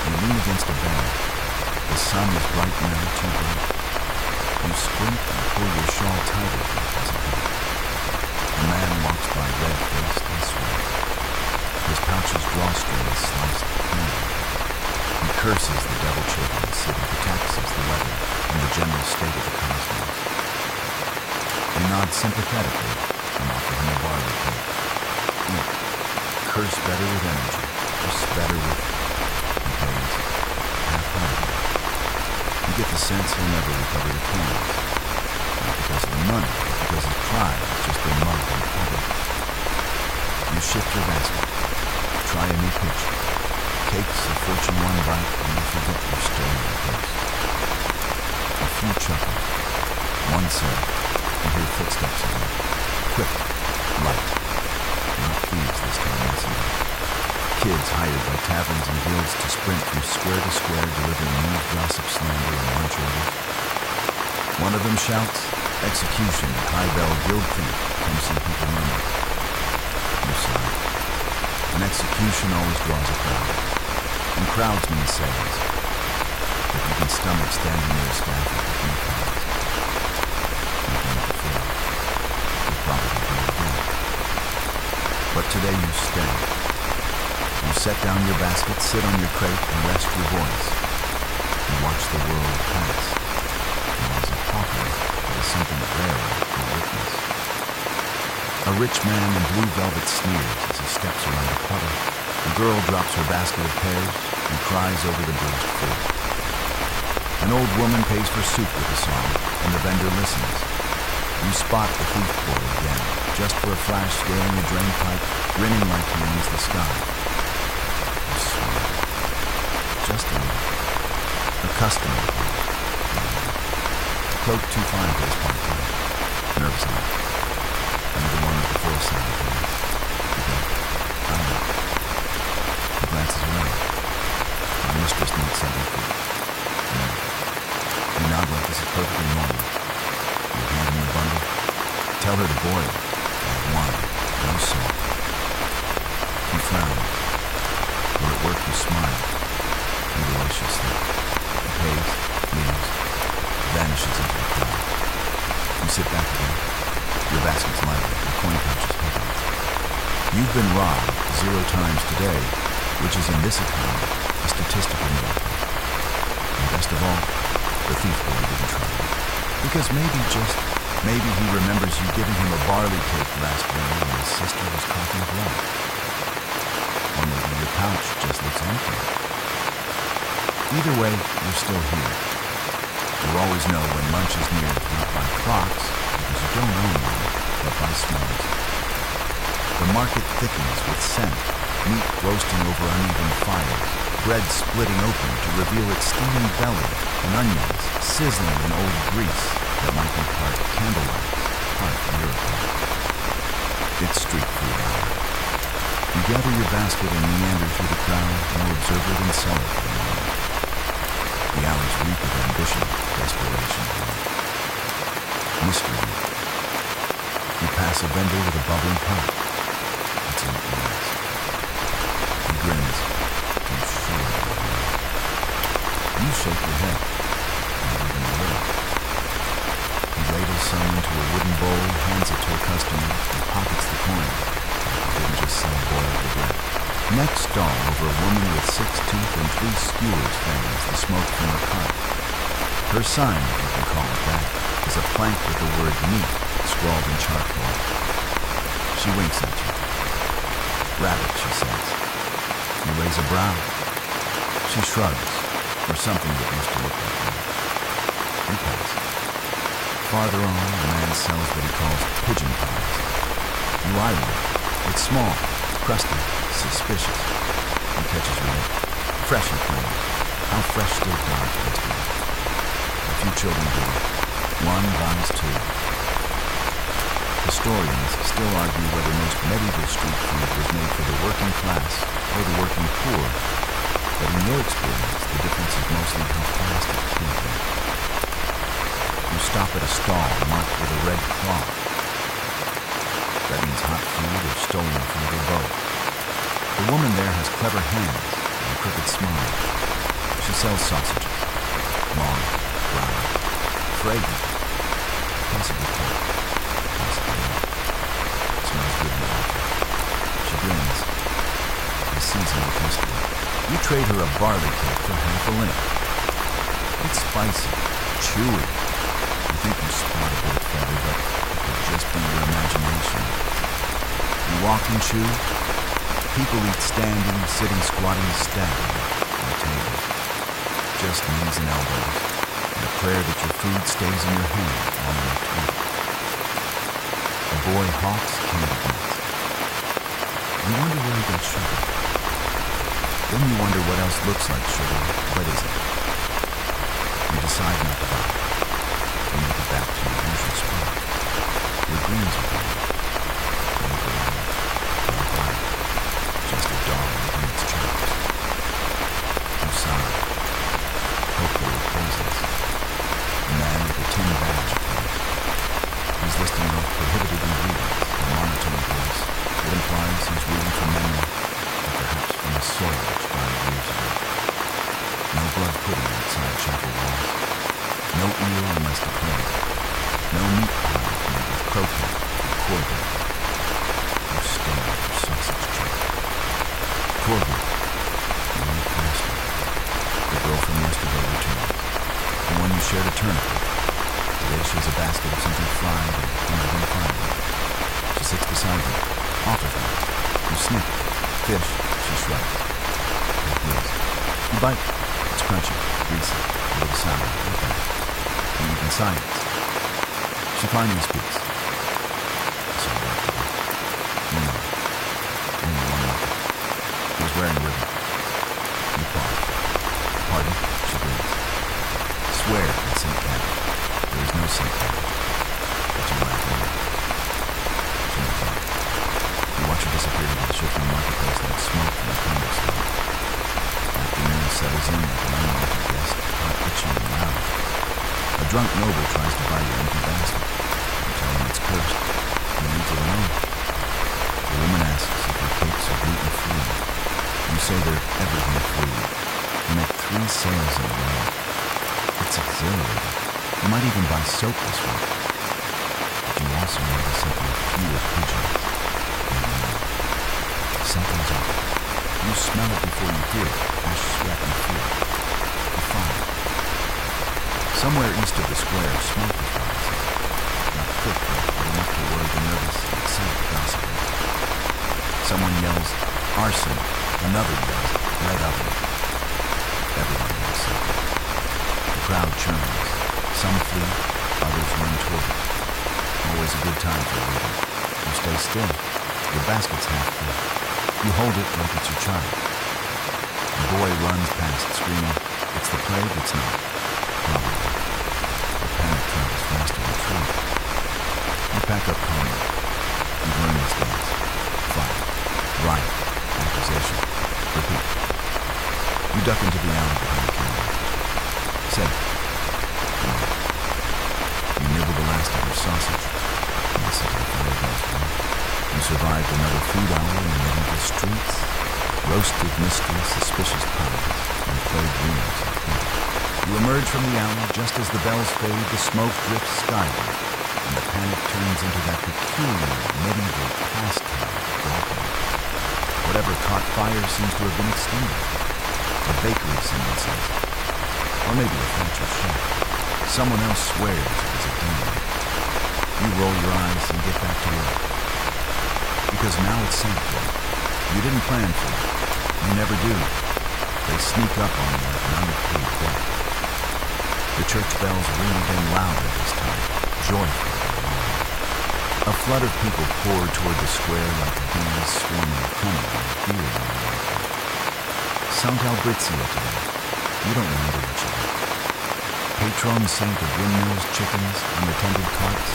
You lean against a bed. The sun is bright now, too bright. You squint and pull your shawl tighter for it doesn't hurt. A man walks by red-faced and sweaty. His pouch's drawstring is sliced clean. He curses the devil children of the city, the taxes, the weather, and the general state of the cosmos. You nod sympathetically and offer him a barley cake. Eat. Curse better with energy. Curse better with... He pays. Half-heartedly. You get the sense he'll never recover the keys. Not because of the money, but because his pride has just been mugged in public. You shift your basket. Try a new pitch. Cakes of fortune one bite, and you forget your stolen purse. A few chuckles. One said, you hear footsteps again. Quick, light. kids hired by taverns and guilds to sprint from square to square delivering news, gossip, slander, and lunch orders. One of them shouts, "Execution at High Bell Guild Thief, come see people murmur." You sigh. An execution always draws a crowd, and crowds mean sales. If you can stomach standing near a scaffold with new cards, you've done it before. You'll probably do it again. But today you stay. You set down your basket, sit on your crate, and rest your voice. You watch the world pass. Now as a hawker, that is something rare to witness. A rich man in blue velvet sneers as he steps around a puddle. A girl drops her basket of pears and cries over the bruised fruit. An old woman pays for soup with a song, and the vendor listens. You spot the thief boy again, just for a flash scaling a drain pipe, grinning like he owns the sky. You smile. Just a little. A customer. Cloak too fine for his part-time. Nerves on. Another one with the foresight. You go, I know. He glances around. My mistress needs something for you. No. You nod like this is perfectly normal. You hand him the bundle. Tell her to boil. Add wine. No salt. He frowns. Will it work? You smile. Either way she'll sleep. He pays, leaves, vanishes into the crowd. You sit back again. Your basket's lighter, your coin pouch is heavy. You've been robbed 0 times today, which is in this economy a statistical miracle. And best of all, the thief boy didn't try it. Because maybe he remembers you giving him a barley cake last winter when his sister was coughing blood. Or maybe your pouch just looks empty. Either way, you're still here. You always know when lunch is near, not by clocks, because you don't own them, but by smells. The market thickens with scent, meat roasting over uneven fires, bread splitting open to reveal its steaming belly, and onions sizzling in old grease that might be part candlelight, part miracle. It's street food hour. You gather your basket and meander through the crowd, more observer than seller for the moment. The alleys reek of ambition, desperation, mystery. You pass a vendor with a bubbling pot. It's an glass. He grins. I'm sure. You shake your head. Not even a little. He ladles some into a wooden bowl, hands it to a customer, and pockets the coin. He didn't just sell boiled regret. Next stall over a woman with 6 teeth and 3 skewers fans the smoke from her cart. Her sign, if you can call it that, is a plank with the word meat scrawled in charcoal. She winks at you. Rabbit, she says. You raise a brow. She shrugs, or something that used to look like that. You pass. Farther on, a man sells what he calls pigeon pies. You eye one. It's small, crusty, suspicious. He catches your eye. Fresh and clean. How fresh still Dodge yesterday. A few children do it. 1 buys 2. Historians still argue whether most medieval street food was made for the working class or the working poor. But in your experience, the difference is mostly how fast it kills you. You stop at a stall marked with a red cloth. That means hot food or stolen food or both. The woman there has clever hands and a crooked smile. She sells sausages. Long, brown, fragrant, possibly pork, possibly not. Smells good in the water. She grins. A seasoned with mystery. You trade her a barley cake for half a link. It's spicy, chewy. You think you spot a bit of feather, but it could just be your imagination. You walk and chew. People eat standing, sitting, squatting, staggering on the table. Just knees and elbows, and a prayer that your food stays in your hand long enough to eat. A boy hawks candy nuts. You wonder where he got sugar. Then you wonder what else looks like sugar, but isn't. You decide not to buy it. You make it back to your usual spot. Your greens are gone. You look around. Don't buy it. Just a dog looking at Corby. You move faster. The girl from yesterday returns. The one you shared a turnip with. Today she has a basket of something fried and unidentifiable. She sits beside you, offers one. You sniff. Fish, she shrugs. It is. You bite. It's crunchy, greasy, a little sour, like that. You eat in silence. She finally speaks. It's all right today. You know. Only one look. He was wearing a ribbon. You pause. Pardon? She breathes. Swear in St. Cabbage. There is no St. Cabbage. But you laugh anyway. She moves on. You watch her disappear into the shifting marketplace like smoke from a candlestick. Afternoon settles in like an unwanted guest, hot, itchy, and loud. A drunk noble tries to buy your empty basket. You tell him it's cursed. He leaves it alone. The woman asks if your cakes are gluten-free. You say they're everything-free. You make 3 sales in a row. It's exhilarating. You might even buy soap this week. But you also notice something fewer pigeons. Something's off. You smell it before you hear it. Ash, sweat, and fear. A fire. Somewhere east of the square, smoke is rising. Not thick, but enough to worry the nervous and excited gossipers. Someone yells, arson. Another yells, red oven. Everyone yells something. The crowd churns. Some flee, others run toward it. Always a good time for a reader. You stay still. Your basket's half full. You hold it like it's your child. The boy runs past, screaming, it's the plague, it's not. Probably. The panic travels faster than truth. You pack up calmly. You've learned this dance. Fight. Riot. Accusation. Repeat. You duck into the alley behind the camera. Safe. You nibble the last of your sausage. And listen to the fire bells ring. You survived another food hour in the medieval streets, roasted mystery, suspicious pies, and played rumors and clean. You emerge from the alley just as the bells fade, the smoke drifts skyward, and the panic turns into that peculiar medieval pastime of walking. Whatever caught fire seems to have been extinguished. A bakery, someone says. Or maybe a thatcher's shack. Someone else swears it was a demon. You roll your eyes and get back to work. Because now it's Saint-Day. You didn't plan for it. You never do. They sneak up on you like an unpaid debt. The church bells ring again louder this time, joyful and loud. A flood of people poured toward the square like bees swarming honey on a beer in the market. Santa Albrizia today. You don't remember what you did. Patron saint of windmills, chickens, unattended carts.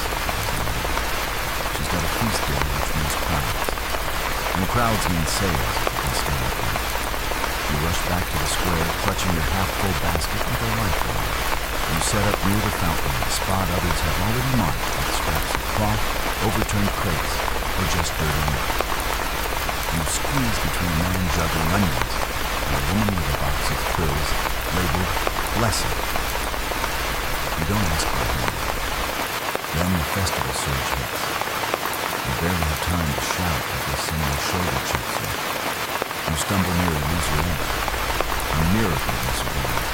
She's got a feast day which means crowds. And crowds mean sales if you can stay up late. You rush back to the square, clutching your half-full basket like a lifeline. You set up near the fountain, a spot others have already marked with scraps of cloth, overturned crates, or just dirty meat. You squeeze between a man juggling onions and a woman with a box of quills labeled Blessed. You don't ask by whom. Then the festival surge hits. You barely have time to shout because someone's shoulder checks you. You stumble near a lose your end. A miracle you survive.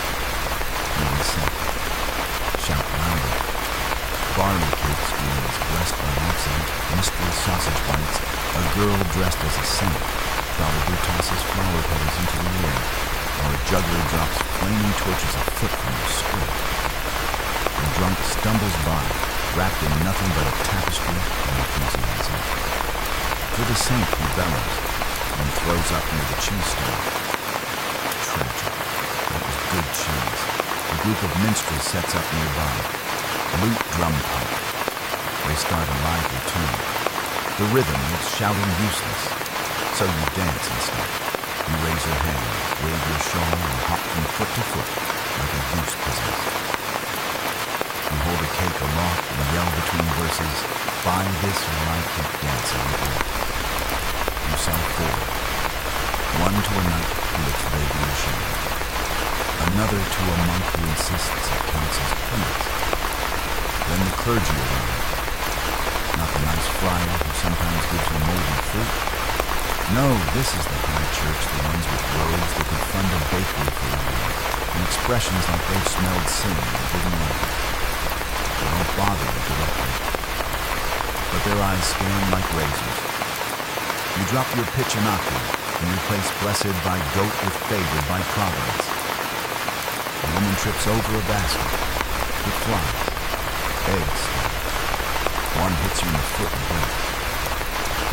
You reset. Shout louder. Barley cake screams blessed by accident, mystery sausage bites, a girl dressed as a saint probably tosses flower petals into the air, or a juggler drops flaming torches a foot from your skirt. The drunk stumbles by, wrapped in nothing but a tapestry and enthusiasm. For the saint he bellows, then throws up near the cheese stall. Tragic. That was good cheese. A group of minstrels sets up nearby. Lute drum pipe. They start a lively tune. The rhythm makes shouting useless, so you dance instead. You raise your hand, wave your shawl, and hop from foot to foot like a goose possessed. You hold a cake aloft and yell between verses, buy this or I keep dancing with you. You sell 4. One to a knight who looks vaguely ashamed. Another to a monk who insists it counts as peanuts. Then the clergy arrive. Not the nice friar who sometimes gives you moldy fruit, No, this is the high church, the ones with robes that could fund a bakery for a year, and expressions like they've smelled sin and didn't like it. They don't bother you directly, but their eyes scan like razors. You drop your pitch and and replace blessed by goat with favored by providence. A woman trips over a basket. It flies. Eggs. One hits you in the foot and breaks.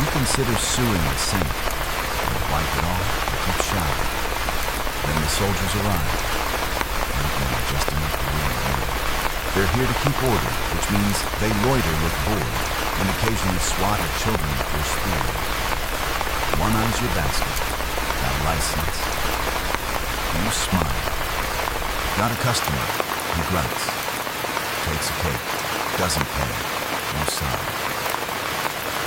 You consider suing the saint, and wipe it off and keep shouting. Then the soldiers arrive. Just enough to ruin the mood. They're here to keep order, which means they loiter, look bored, and occasionally swat at children with their spears. One eyes your basket. Got license. You smile. Got a customer. He grunts. Takes a cake. Doesn't pay. You sigh.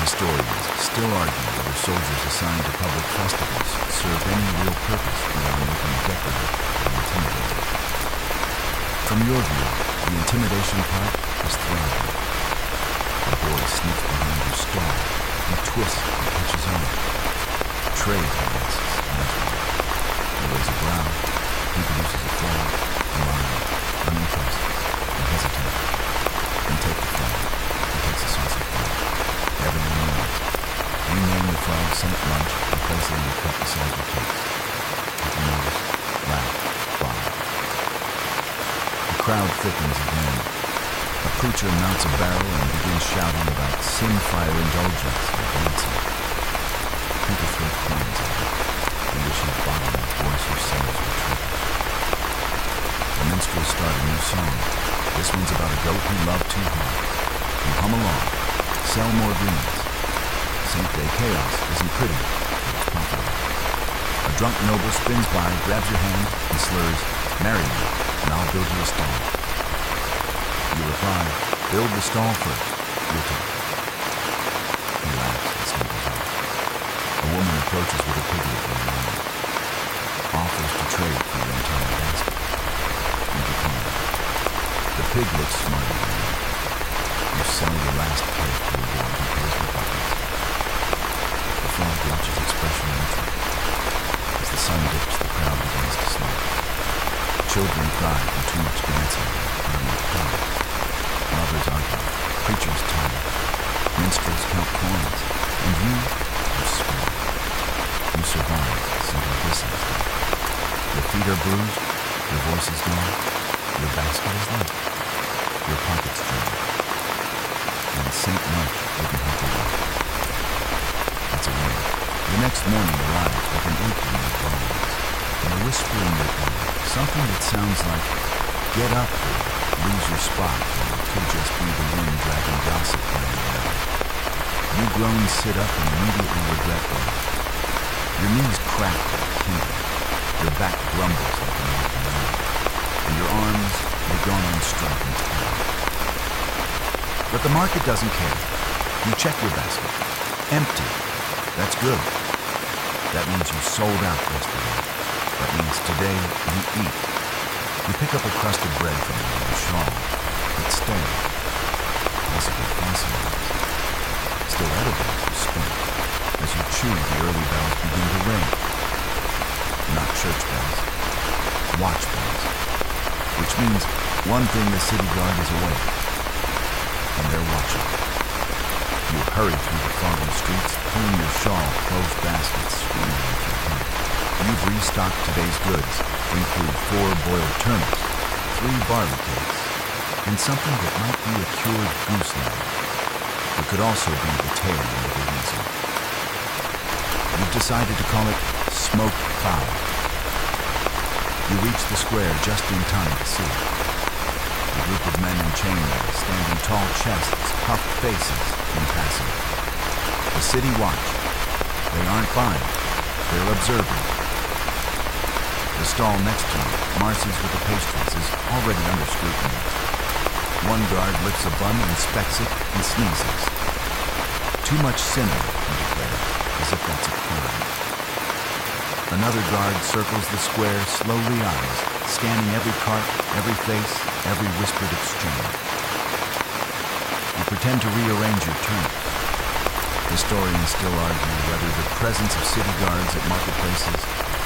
Historians still argue whether soldiers assigned to public festivals served any real purpose beyond looking decorative and intimidating. From your view, the intimidation part is thriving. A boy sneaks behind your stall. He twists and catches on. Trade, he asks, eyes wide. You raise a brow. He produces a flag, alive, unimpressed. You hesitate. You take the flag. He takes a saucy flag. Everyone knows. You name the frog Saint Lunch and place it in the cup beside your cakes. People notice, laugh, follow. The crowd thickens again. A preacher mounts a barrel and begins shouting about sin fire indulgence and dancing. People throw coins at him. You wish he'd bottle that voice yourselves were tripping. The minstrels start a new song. This one's about a goat who loved too hard. You hum along. Sell more greens. Saint Day chaos isn't pretty, but it's popular. A drunk noble spins by, grabs your hand, and slurs, "Marry me, and I'll build you a stall." You reply, "Build the stall first. We'll talk." He laughs and stumbles off. A woman approaches with a piglet in her arms. Offers to trade for your entire basket. You decline. The pig looks smarter than you. You sell your last cake to a boy who pays with buckets. The frog watches expression neutral. As the sun dips, the crowd begins to slow. Children cry from too much dancing, not enough time. Mothers argue. Preachers tire. Minstrels count coins. And you smile. You survive simply this instant. Your feet are bruised. Your voice is gone. Your basket is light. Your pockets dry. And Saint Lunch wouldn't help a lot. That's a win. The next morning arrives with an ache in your bones and a whisper in your ear, something that sounds like, "Get up or lose your spot," or it could just be the wind dragging gossip down the alley. You groan, sit up, and immediately regret both. Your knees crack like kindling. Your back grumbles like an old man. And your arms, they've gone on strike entirely. But the market doesn't care. You check your basket. Empty. That's good. That means you sold out yesterday. That means today you eat. You pick up a crust of bread from your shawl. It's stale. Possibly fossilized. Still edible as you squint. As you chew, the early bells begin to ring. Not church bells. Watch bells. Which means one thing: the city guard is awake. And they're watching. You hurry through the foggy streets, pulling your shawl, closed baskets swinging at your head. You've restocked today's goods, include 4 boiled turnips, 3 barley cakes, and something that might be a cured goose leg, but could also be the tail end of a weasel. You've decided to call it smoked fowl. You reach the square just in time to see it. A group of men in chainmail, standing tall chests, puffed faces, in passing. The city watch. They aren't buying. They're observing. The stall next to you, Marcy's with the pastries, is already under scrutiny. One guard lifts a bun, inspects it, and sneezes. Too much cinnamon, he declares, as if that's a crime. Another guard circles the square, slowly eyes, scanning every cart, every face, every whispered exchange. You pretend to rearrange your turnips. Historians still argue whether the presence of city guards at marketplaces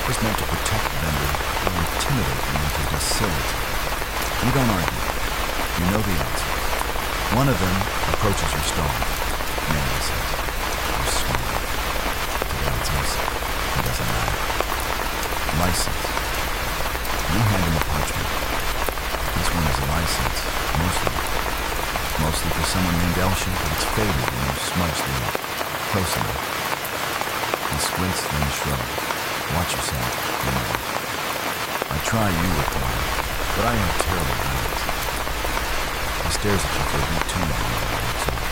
was meant to protect vendors or intimidate them into docility. You don't argue. You know the answer. One of them approaches your stall. Nanny says, "You're smart. Today it's us. It doesn't matter." License. You hand him a parchment. This one is a license, mostly for someone named Elshie, but it's faded when you smudge the ink. Close enough. He squints, then shrugs. "Watch yourself," he mutters. "I try," you reply, "but I have terrible eyes." He stares at you for a bit too long and walks off.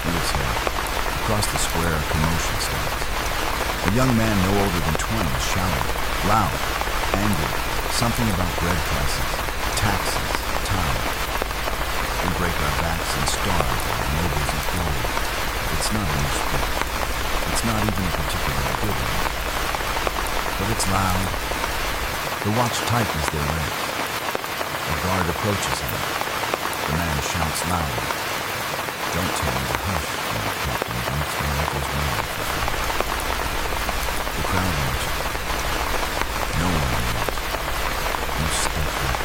You exhale. Across the square, a commotion starts. A young man no older than 20 is shouting, loud, angry, something about bread prices, taxes, time. We break our backs and starve while nobles eat gold. It's not a new speech. It's not even a particularly good one. But it's loud. The watch tightens their ranks. A guard approaches him. The man shouts louder. "Don't tell me to hush," and the captain drinks my uncle's wine for free. The crowd watches. No one moves. You step back.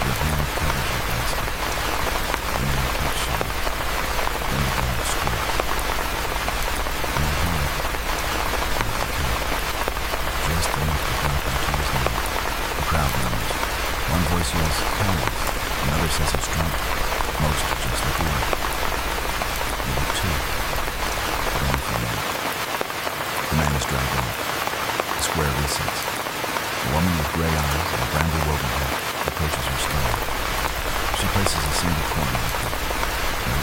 Your hand covers your basket. The man keeps shouting. Then the guard strikes. Not hard. Not to kill. Just enough to drop him to his knee. The crowd murmurs. One voice yells, "Cowards." Another says it's drunk. Most just look away. You look too. But only for a moment. The man is dragged off. The square resets. A woman with gray eyes and a bramble-woven hat approaches her stall. She places a single coin in the crate. No,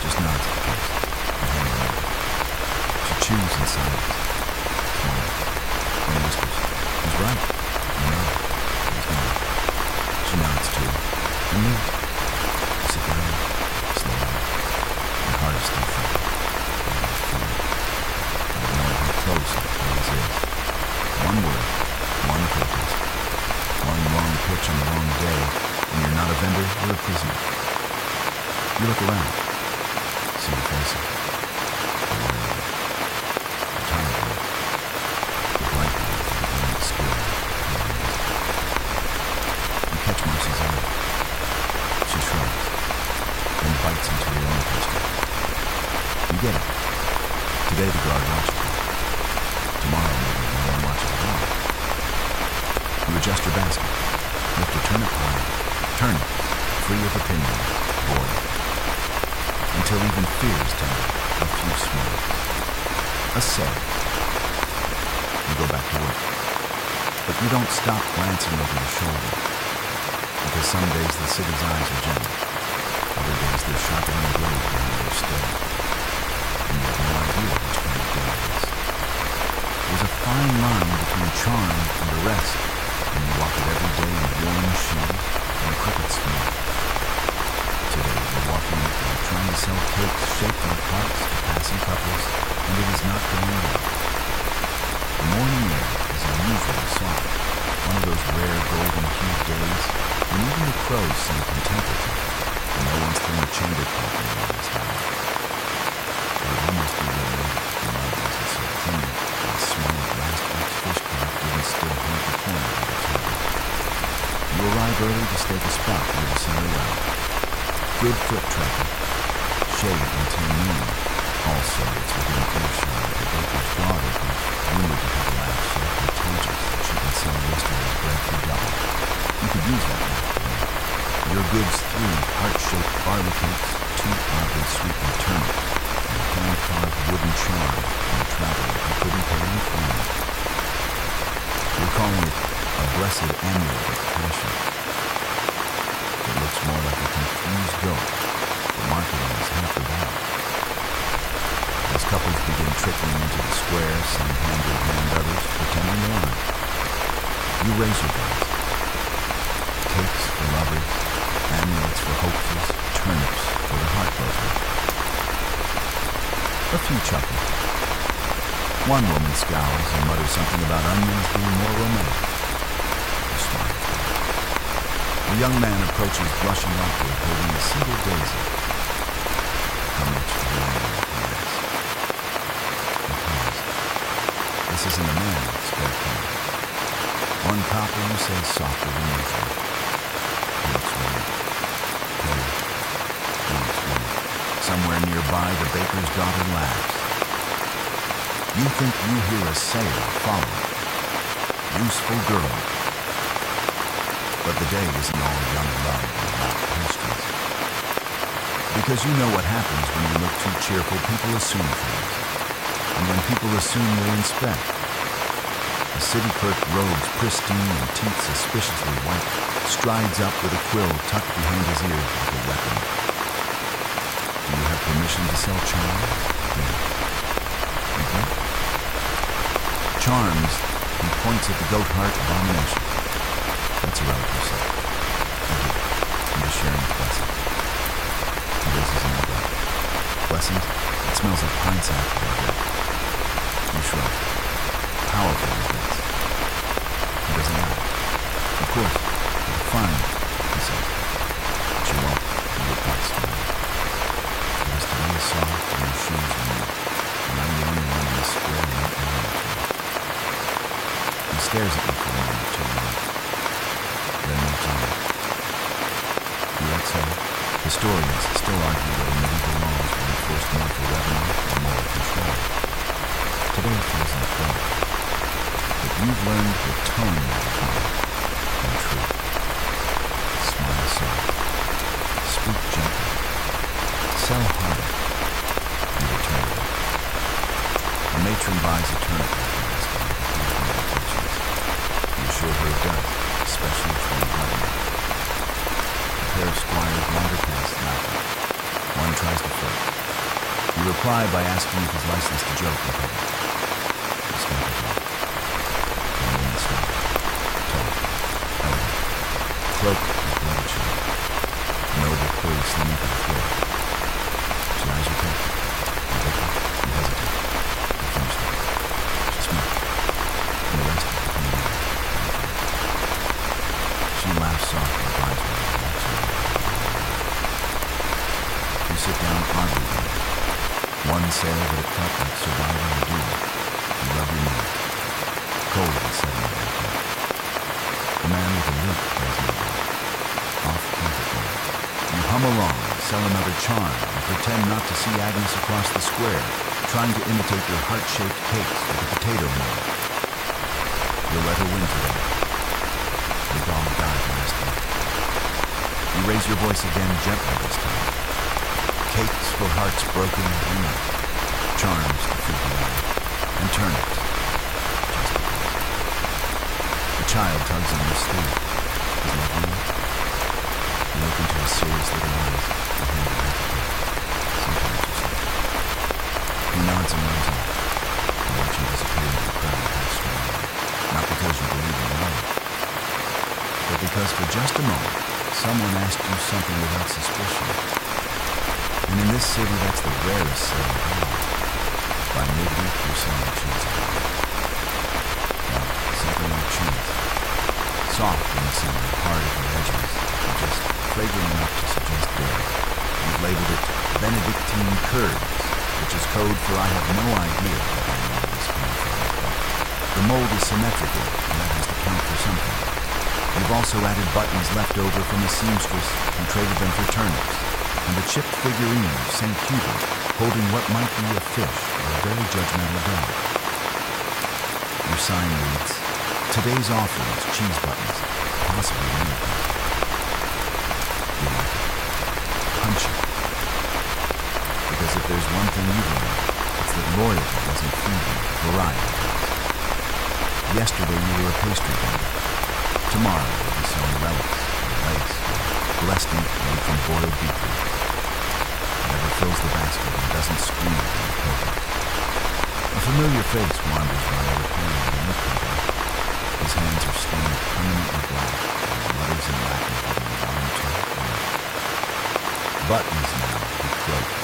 just nods at the case and hands it over. She chews in silence. Small. Then whispers, "He's right." You know. He's gone. She nods too, and leaves. You sit down, slowly. Your heart is still thumping. Out of knowing how close the place is. One word, one protest, one wrong pitch on the wrong day, and you're not a vendor, you're a prisoner. You look around, see the faces. The worried, the tired ones, the bright ones that are learning skill. You catch Marcy's eye. She shrugs, then bites into her own pistol. You get it. Today the guard watches you. Tomorrow maybe no one watches at all. You adjust your basket, lift a turnip high, turn it, free of opinion, boil, until even fears tender a few smokes. A say. You go back to work. But you don't stop glancing over your shoulder. Because some days the city's eyes are gentle. Other days they're sharpening a blade behind their stare. And you have no idea which kind of day it is. There's a fine line between charm and arrest when you walk it every day in worn shoes and a crooked smile. Today you're walking it while trying to sell cakes shaped like hearts to passing couples, and it is not going well. The morning air is unusually soft, one of those rare golden-hued days when even the crows seem contemplative, and no one's thrown a chamber pot in the last hour. It would almost be relief the mud wasn't so clean, and the smell of last week's fish cart didn't still haunt the corner of the table. You arrive early to stake a spot near the center well. Good foot traffic. Shade until noon. Also, it's within earshot of the baker's daughter who's rumored to have a laugh so contagious that she can sell yesterday's bread for double. You could use that laugh today. Your goods 3 heart-shaped barley cakes, 2 oddly sweetened turnips, and a hand-carved wooden charm from a traveler who couldn't pay in coin. You're calling it a blessed amulet of passion. It looks more like a confused goat. The marketing is half the battle. As couples begin trickling into the square, some hand-in-hand, others pretending they aren't. You raise your glass. Cakes for lovers, amulets for hopefuls, turnips for the heartbroken. A few chuckle. One woman scowls and mutters something about onions being more romantic. You smile. The young man approaches, blushing awkward, holding a single daisy. How much for the amulet, he asks. This isn't a man, it's Bedtime. One copper, you say, softer than usual. He looks worried. Hey, he looks worried. Somewhere nearby, the baker's daughter laughs. You think you hear a sail following. Useful girl. But the day isn't all young love and loud pastries. Because you know what happens when you look too cheerful, people assume things. And when people assume, they inspect. A city clerk, robes pristine and teeth suspiciously white, strides up with a quill tucked behind his ear like a weapon. Do you have permission to sell charms? Mm-hmm. Charms, he points at the goat heart abomination. That's a relative set. I do. I'm just sharing his blessings. He raises an eyebrow. Blessings? It smells like pine sap and regret. You shrug. Powerful regrets. He doesn't laugh. Of course. Fine, he says. But you won't. You look back smiling. Because today is soft and your shoes are new. And I'm the only one in this square not knowing it. He stares at me for a moment too long. Then moves on. You exhale. Historians still argue whether medieval laws were enforced more for revenue or moral control. Today it feels like both. But you've learned the tone matters more than truth. Smile soft. Speak gently. Sell harder. You return it. A matron buys a turnip after asking if you have no intentions. You assure her it does, especially if one hard enough. A pair of squires wander past laughing. One tries to flirt. You reply by asking if he's licensed to joke in public. You scampers off. And the woman stops. Tall. Elegant. Cloaked with bloody shade. Noble curly slimming to the floor. She eyes your face. You look up. You hesitate. You finish it. She smirks. And the rest is becoming more. She laughs softly, glides with her, walks away. You sit down oddly then. One sail that it felt like surviving a duel. You rub your knee. Cold and suddenly back up. A man with a lute plays nearby. Off-key the bowl. You hum along, sell another charm, and pretend not to see Agnes across the square, trying to imitate your heart-shaped cakes with a potato mold. You'll let her win today. Your dog died last week. You raise your voice again gently this time. Cakes for hearts broken or not. Charms to feed the eye. And turnips. Just because. The child tugs on your sleeve. Is love real? You look into his serious little eyes and hand it back again. Sometimes you say. He nods and runs off. You watch him disappear into the crowd half smiling. Not because you believe in love, but because for just a moment, someone asked you something without suspicion. And in this city, that's the rarest sale of all. By midweek, you're selling cheese. Well, something like cheese. Soft in the center, hard at the edges, and just fragrant enough to suggest dairy. You've labeled it Benedictine curds, which is code for I have no idea what I know this came from. The mold is symmetrical, and that has to count for something. You've also added buttons left over from a seamstress who traded them for turnips, and a chipped figurine of St. Hubert holding what might be a fish or a very judgmental dog. Your sign reads, today's offer is cheese buttons, possibly miracles. You like it. Punch it. Because if there's one thing you've learned, it's that loyalty doesn't feed you, variety does. Yesterday you were a pastry vendor. Tomorrow you'll be selling relics and lace, blessed ink made from boiled beetroot. Whatever fills the basket and doesn't scream from the pilgrim. A familiar face wanders by overhearing the new company. His hands are stained permanently black, and he mutters in Latin for the alarm to buttons now, he croaks.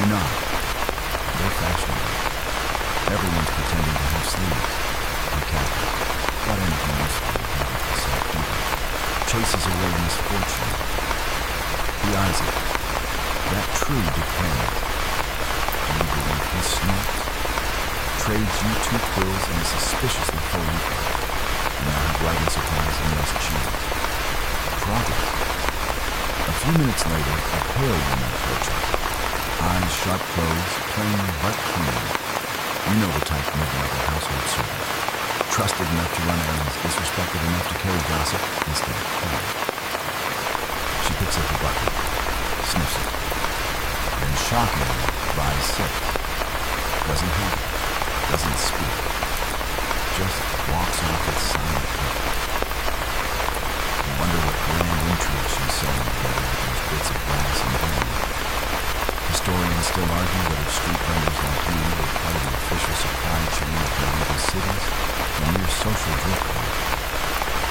You nod. They're fashionable. Everyone's pretending to have sleeves. He cackles. Got anything useful to have with the self either. Chases away misfortune. He eyes it. That true depends. Do you believe he snorts? trades you 2 quills and a suspiciously full income. You now have writing supplies and less cheese. Progress. A few minutes later, a pale woman approaches. Eyes, sharp clothes, plain but clean. You know the type mid-level household servant. Trusted enough to run errands, disrespected enough to carry gossip instead of coin. She picks up a bucket, sniffs it, then shockingly buys 6. Doesn't have it, doesn't speak, just walks off with silent purpose. You wonder what grand intrigue she's sewing together with those bits of brass and bone. Historians still argue whether street vendors like you were part of the official supply chain of medieval cities or mere social driftwood.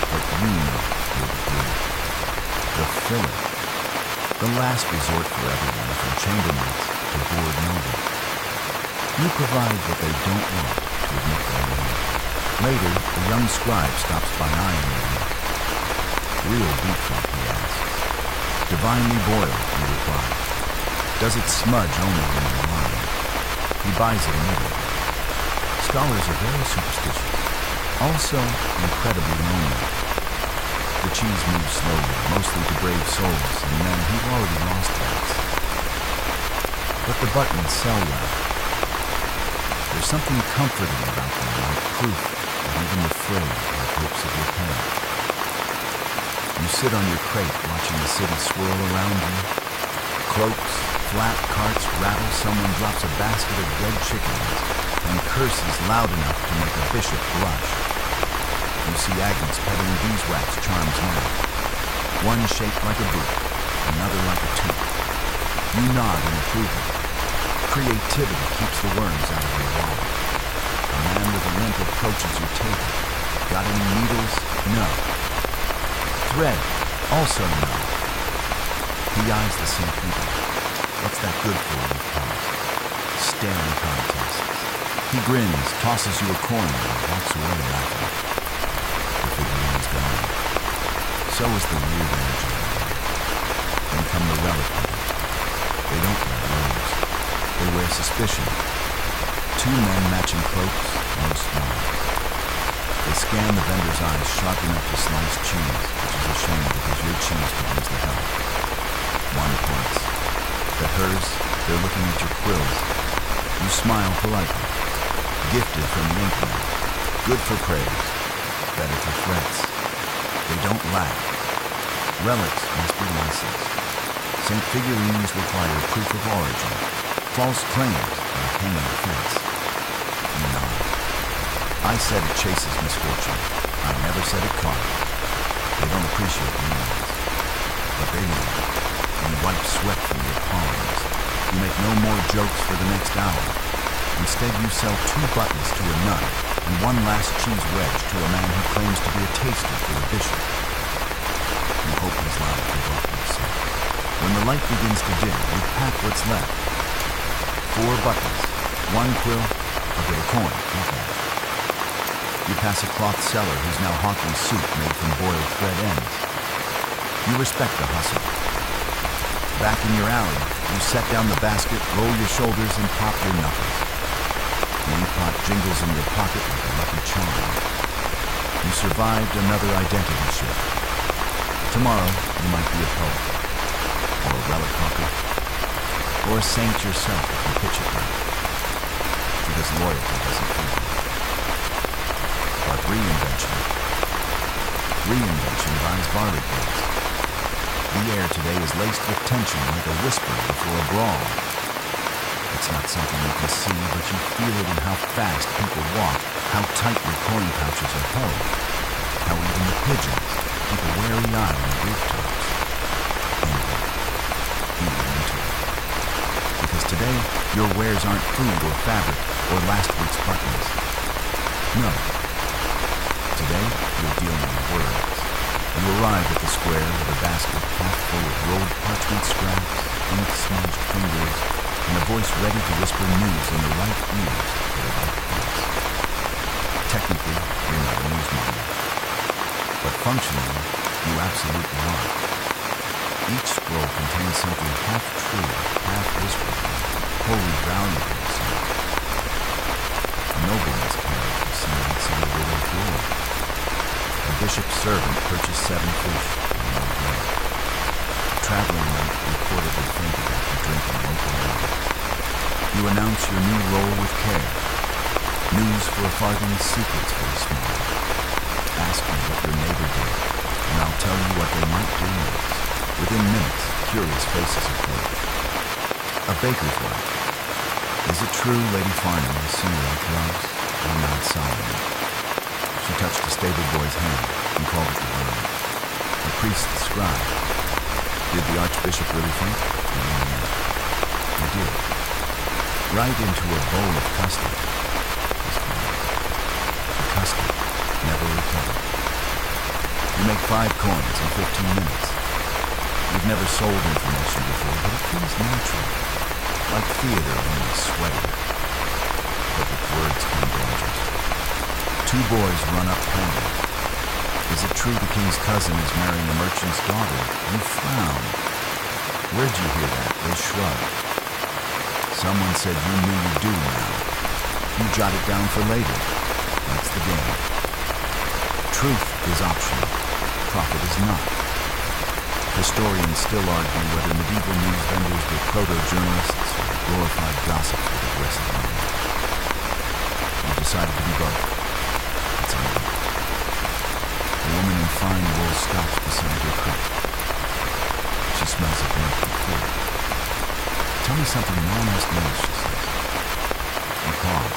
But you know you're the glue, the filler, the last resort for everyone from chambermaids to bored nobles. You provide what they don't want to admit they need. Later, a young scribe stops by eyeing your work. Real beetroot, he asks. Divinely boiled, you reply. Does it smudge only when you're lying? He buys it immediately. Scholars are very superstitious, also incredibly lonely. The cheese moves slowly, mostly to brave souls and men who've already lost bets. But the buttons sell well. There's something comforting about them, like proof that even the frail have hopes of repair. You sit on your crate watching the city swirl around you. Cloaks, flat carts rattle, someone drops a basket of dead chickens and curses loud enough to make a bishop blush. You see Agnes peddling beeswax charms now. One shaped like a boot, another like a tooth. You nod in approval. Creativity keeps the worms out of your wallet. A man with a limp approaches your table. Got any needles? No. Thread? Also no. He eyes the St. Peter. What's that good for, you pause? Staring contests. He grins, tosses you a coin, and walks away laughing. The figurine is gone. So is the weird energy. Then come the relic hunters. They don't wear robes. They wear suspicion. 2 men matching cloaks, no smiles. They scan the vendor's eyes sharp enough to slice cheese, which is a shame because your cheese begins to help. One points. At hers, they're looking at your quills. You smile politely. Gifted from the ink man. Good for praise. Better for threats. They don't laugh. Relics must be licensed. St. Figurines require proof of origin. False claims are a hanging offense. You nod. I said it chases misfortune. I never said it caught it. They don't appreciate nuance. But they know. You wipe sweat from your palms. You make no more jokes for the next hour. Instead, you sell 2 buttons to a nun and 1 last cheese wedge to a man who claims to be a taster for the bishop. You hope he's lying for both of you say. When the light begins to dim, you pack what's left. 4 buttons, 1 quill, a bit of coin, not bad. You pass a cloth seller who's now hawking soup made from boiled thread ends. You respect the hustle. Back in your alley, you set down the basket, roll your shoulders, and pop your knuckles. The inkpot jingles in your pocket like a lucky charm. You survived another identity shift. Tomorrow, you might be a poet, or a relic hawker, or a saint yourself if you pitch it right. Because loyalty doesn't feed you. But reinvention buys barter days. The air today is laced with tension like a whisper before a brawl. It's not something you can see, but you feel it in how fast people walk, how tightly coin pouches are held, how even the pigeons keep a wary eye on the rooftops. Anyway, eating into it. Because today, your wares aren't food or fabric or last week's buttons. No. Today, you're dealing with words. You arrive at the square with a basket half full of rolled parchment scraps, ink-smudged fingers, and a voice ready to whisper news in the right ears for the right place. Technically, you're not a newsmonger. But functionally, you absolutely are. Each scroll contains something half true, half whispered, wholly valuable. No bishop's servant purchased 7 fish and no bread. A traveling knight reportedly fainted after drinking local ale. You announce your new role with care. News for a farthing, secrets for a smile. Ask me what your neighbor did, and I'll tell you what they might do next. Within minutes, curious faces approach. A baker's wife. Is it true Lady Farnham is Cinderella gloves? I'm not solemnly. She touched the stable boy's hand and called it divine. A priest, the scribe. Did the archbishop really faint? He did. Right into a bowl of custard. The custard never recovered. You make 5 coins in 15 minutes. You've never sold information before, but it feels natural. Like theater, only sweatier. But with words come dangers. 2 boys run up panting. Is it true the king's cousin is marrying a merchant's daughter? You frown. Where'd you hear that? They shrug. Someone said you knew you do now. You jot it down for later. That's the game. Truth is optional. Profit is not. Historians still argue whether medieval news vendors were proto-journalists or glorified gossips with aggressive mind. You decided to be both. It's a living. A woman in fine wool stops beside your crate. She smells of milk and food. Tell me something no one else knows, she says. You pause,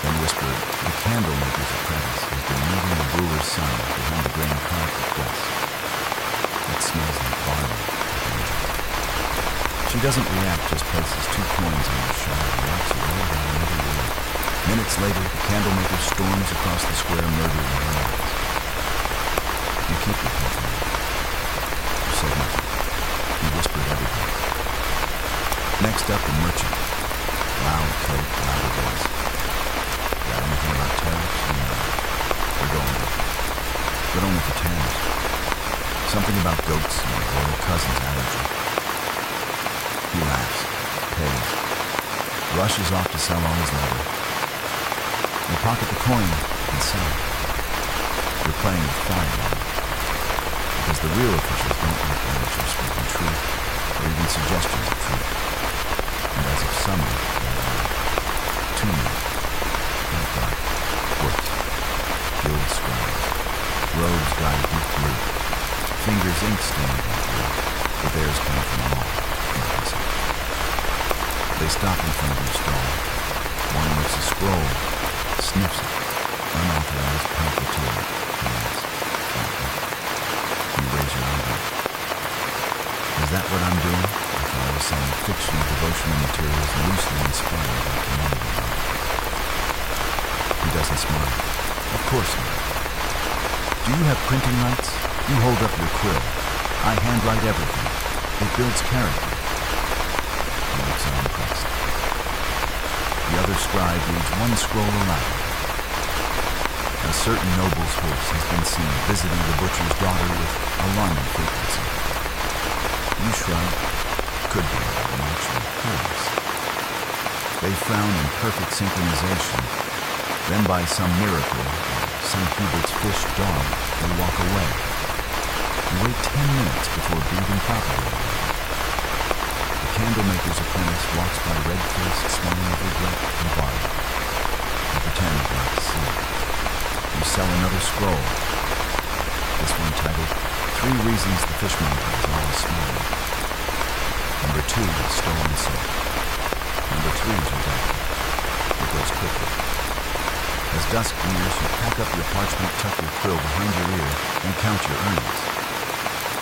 then whisper, the candle maker's apprentice has been meeting the brewer's son behind the grain cart with dust. It smells like barley. She doesn't react, just places 2 coins on her shoulder and walks away without another word. Minutes later, the candlemaker storms across the square, murdering her eyes. You keep your company. You said nothing. You whispered everything. Next up, the merchant. Loud coat, louder voice. Got anything about tariffs? No. They're going up. But only for tanners. Something about goats and your royal cousin's allergy. He laughs, pays, rushes off to sell all his leather. You pocket the coin and sell it. You're playing with fire now. Because the real officials don't like amateurs speaking truth, or even suggestions of truth. And as of summer, there are 2 men, not dark, worse, guild scribes, robes dyed deep blue, fingers ink-stained like blue, but theirs come from the law, not myself. They stop in front of your stall. One lifts a scroll, sniffs it, unauthorized pamphleteer, and asks, flatly. You raise your eyebrow. Is that what I'm doing? I thought I was selling fictional devotional materials loosely inspired by community life. He doesn't smile. Of course not. Do you have printing rights? You hold up your quill. I handwrite everything. It builds character. He looks unimpressed. The other scribe reads 1 scroll aloud. A certain noble's horse has been seen visiting the butcher's daughter with alarming frequency. You shrug. Could be an actual horse. They frown in perfect synchronization. Then by some miracle, St. Hubert's fish dog, they walk away. You wait 10 minutes before breathing properly. The candlemaker's apprentice walks by red-faced, smelling of regret and barley. You pretend not to see it. You sell another scroll. This one titled, 3 Reasons the Fishmonger is Always Smiling. Number 2 is stolen salt. Number 3 is redacted. It goes quickly. As dusk nears, you pack up your parchment, tuck your quill behind your ear, and count your earnings.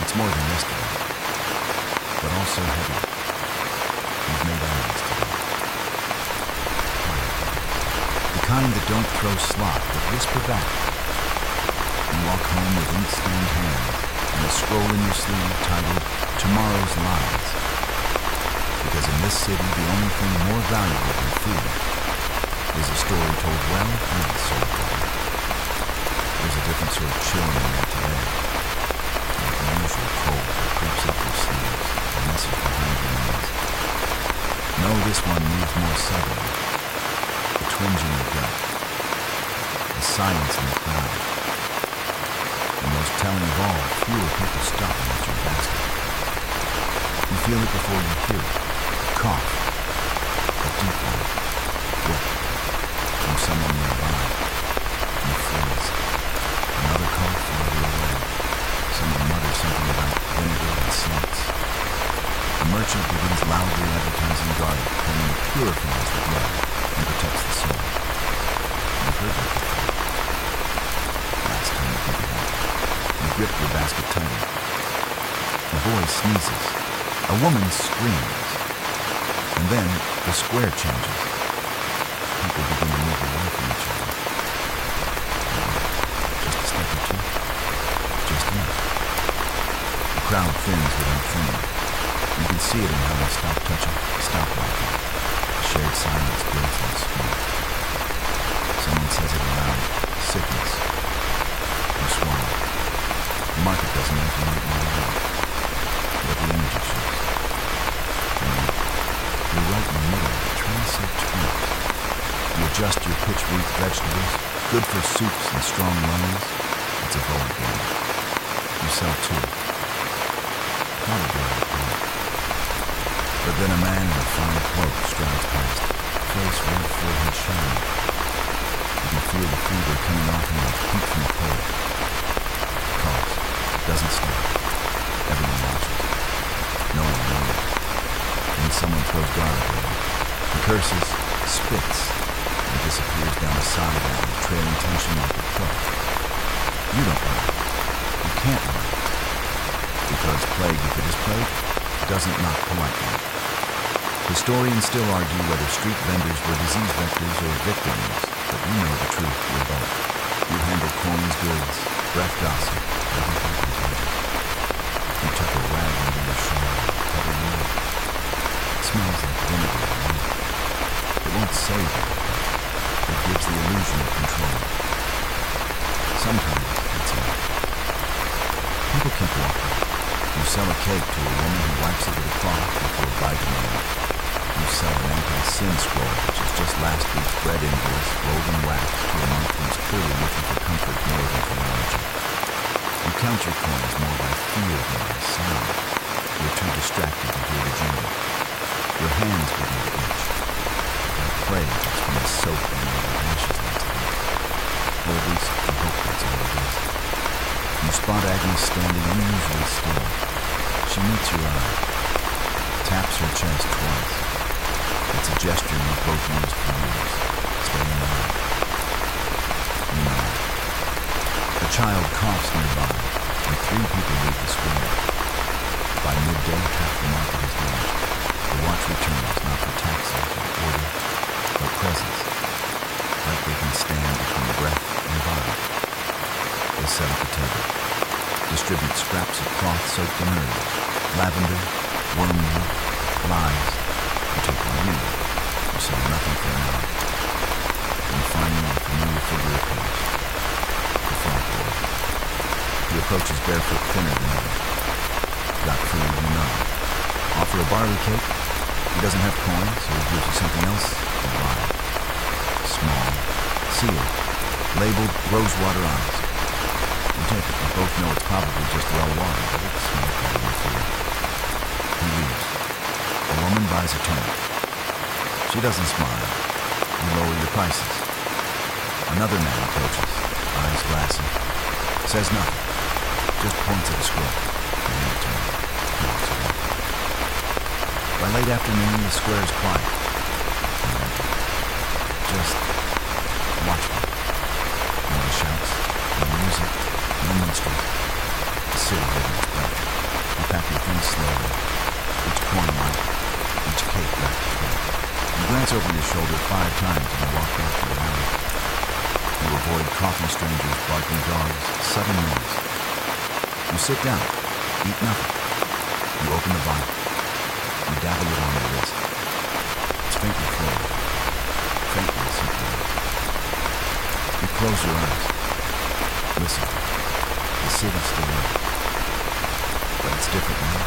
It's more than yesterday, but also heavy. You've made enemies today. Quiet. The kind that don't throw slop, but whisper back. You walk home with ink-stained hands and a scroll in your sleeve titled Tomorrow's Lies. Because in this city, the only thing more valuable than food is a story told well and sold well. There's a different sort of chill in the air today. Like the usual cold that creeps up your sleeves, a message behind your knees. No, this one moves more subtly. A twinge in your gut. A silence in the crowd. telling of all, fewer people stopping at your basket. You feel it before you hear it. Cough. A deep one. Wet. From someone nearby. You freeze. Another cough farther away. Someone mutters something about vinegar and saints. A merchant begins loudly advertising garlic, claiming it purifies the blood and protects the soul. You've heard that before. Last time you think about it, you grip your basket tighter. A boy sneezes. A woman screams. And then the square changes. People begin to move away from each other. Just a step or two. Just enough. The crowd thins without thinning. You can see it in how they stop touching, stop laughing. The shared silence builds on smoke. Someone says it aloud. Sickness. You swallow. The market doesn't empty out my way. But the energy shifts. You're right in the middle of it, trying to save trees. You adjust your pitch-wheat vegetables, good for soups and strong lungs. It's a bold game. You sell two. Probably out of time. But then a man in a fine cloak strides past, face red, forehead shining. You can feel the fever coming off him like heat from a coal. Coughs. Doesn't stop. Everyone watches. No one knows. Then someone throws garlic at him. He curses, spits, and disappears down a side alley, trailing tension like a crow. You don't know. You can't know. Because plague, if it is plague, doesn't knock politely. Historians still argue whether street vendors were disease vectors or victims, but you know the truth, you're both. You handle coins, goods, breath gossip, everything contagious. You tuck a rag under your shawl, cover your mouth. It smells like vinegar and meat. It won't save you, but it gives the illusion of control. Sometimes it's enough. People keep walking. You sell a cake to a woman who wipes it with a cloth before biting it. You sell an anti-sin scroll, which is just last week's bread invoice rolled in wax to a monk who's clearly looking for comfort more than theology. You count your coins more by feel than by sound. You're too distracted to hear the jingle. Your hands begin to itch. Like plague, it's from the soap you made with ashes last week. Or at least you hope that's all it is. You spot Agnes standing unusually still. She meets your eye, taps her chest twice. It's a gesture you've both used for years. Stay in line. You nod. A child coughs nearby, and 3 people leave the square. By midday, half the market is vanished. The watch returns, not for taxes or order, but presence. Like they can stand between breath and body. They set up a table. Distribute scraps of cloth soaked in herbs, lavender, wormwood, lies. You take one meal. You say nothing for an hour. Then finally a familiar figure appears. The frog boy. He approaches barefoot, thinner than ever. Got food, you nod. Offer a barley cake. He doesn't have coins, so he gives you something else. You buy it. Small, sealed, labeled rosewater honest. You take it. You both know it's probably just well water, but it smells better than food. He leaves. A woman buys a turnip. She doesn't smile. You lower your prices. Another man approaches, eyes glassy, says nothing, just points at a scroll. You hand it to him. He walks away. By late afternoon, the square is quiet. And empty. Just watchful. No one shouts, no music, no minstrels. The city living its breath. You pack your things slowly. Each coin light, each cake wrapped tight. You glance over your shoulder 5 times and you walk back to your alley. You avoid coughing strangers, barking dogs, sudden noise. You sit down, eat nothing. You open the bottle. You dabble it on your wrist. It's faintly flowing. Faintly synchronized. You close your eyes. Listen. The city's still there. But it's different now.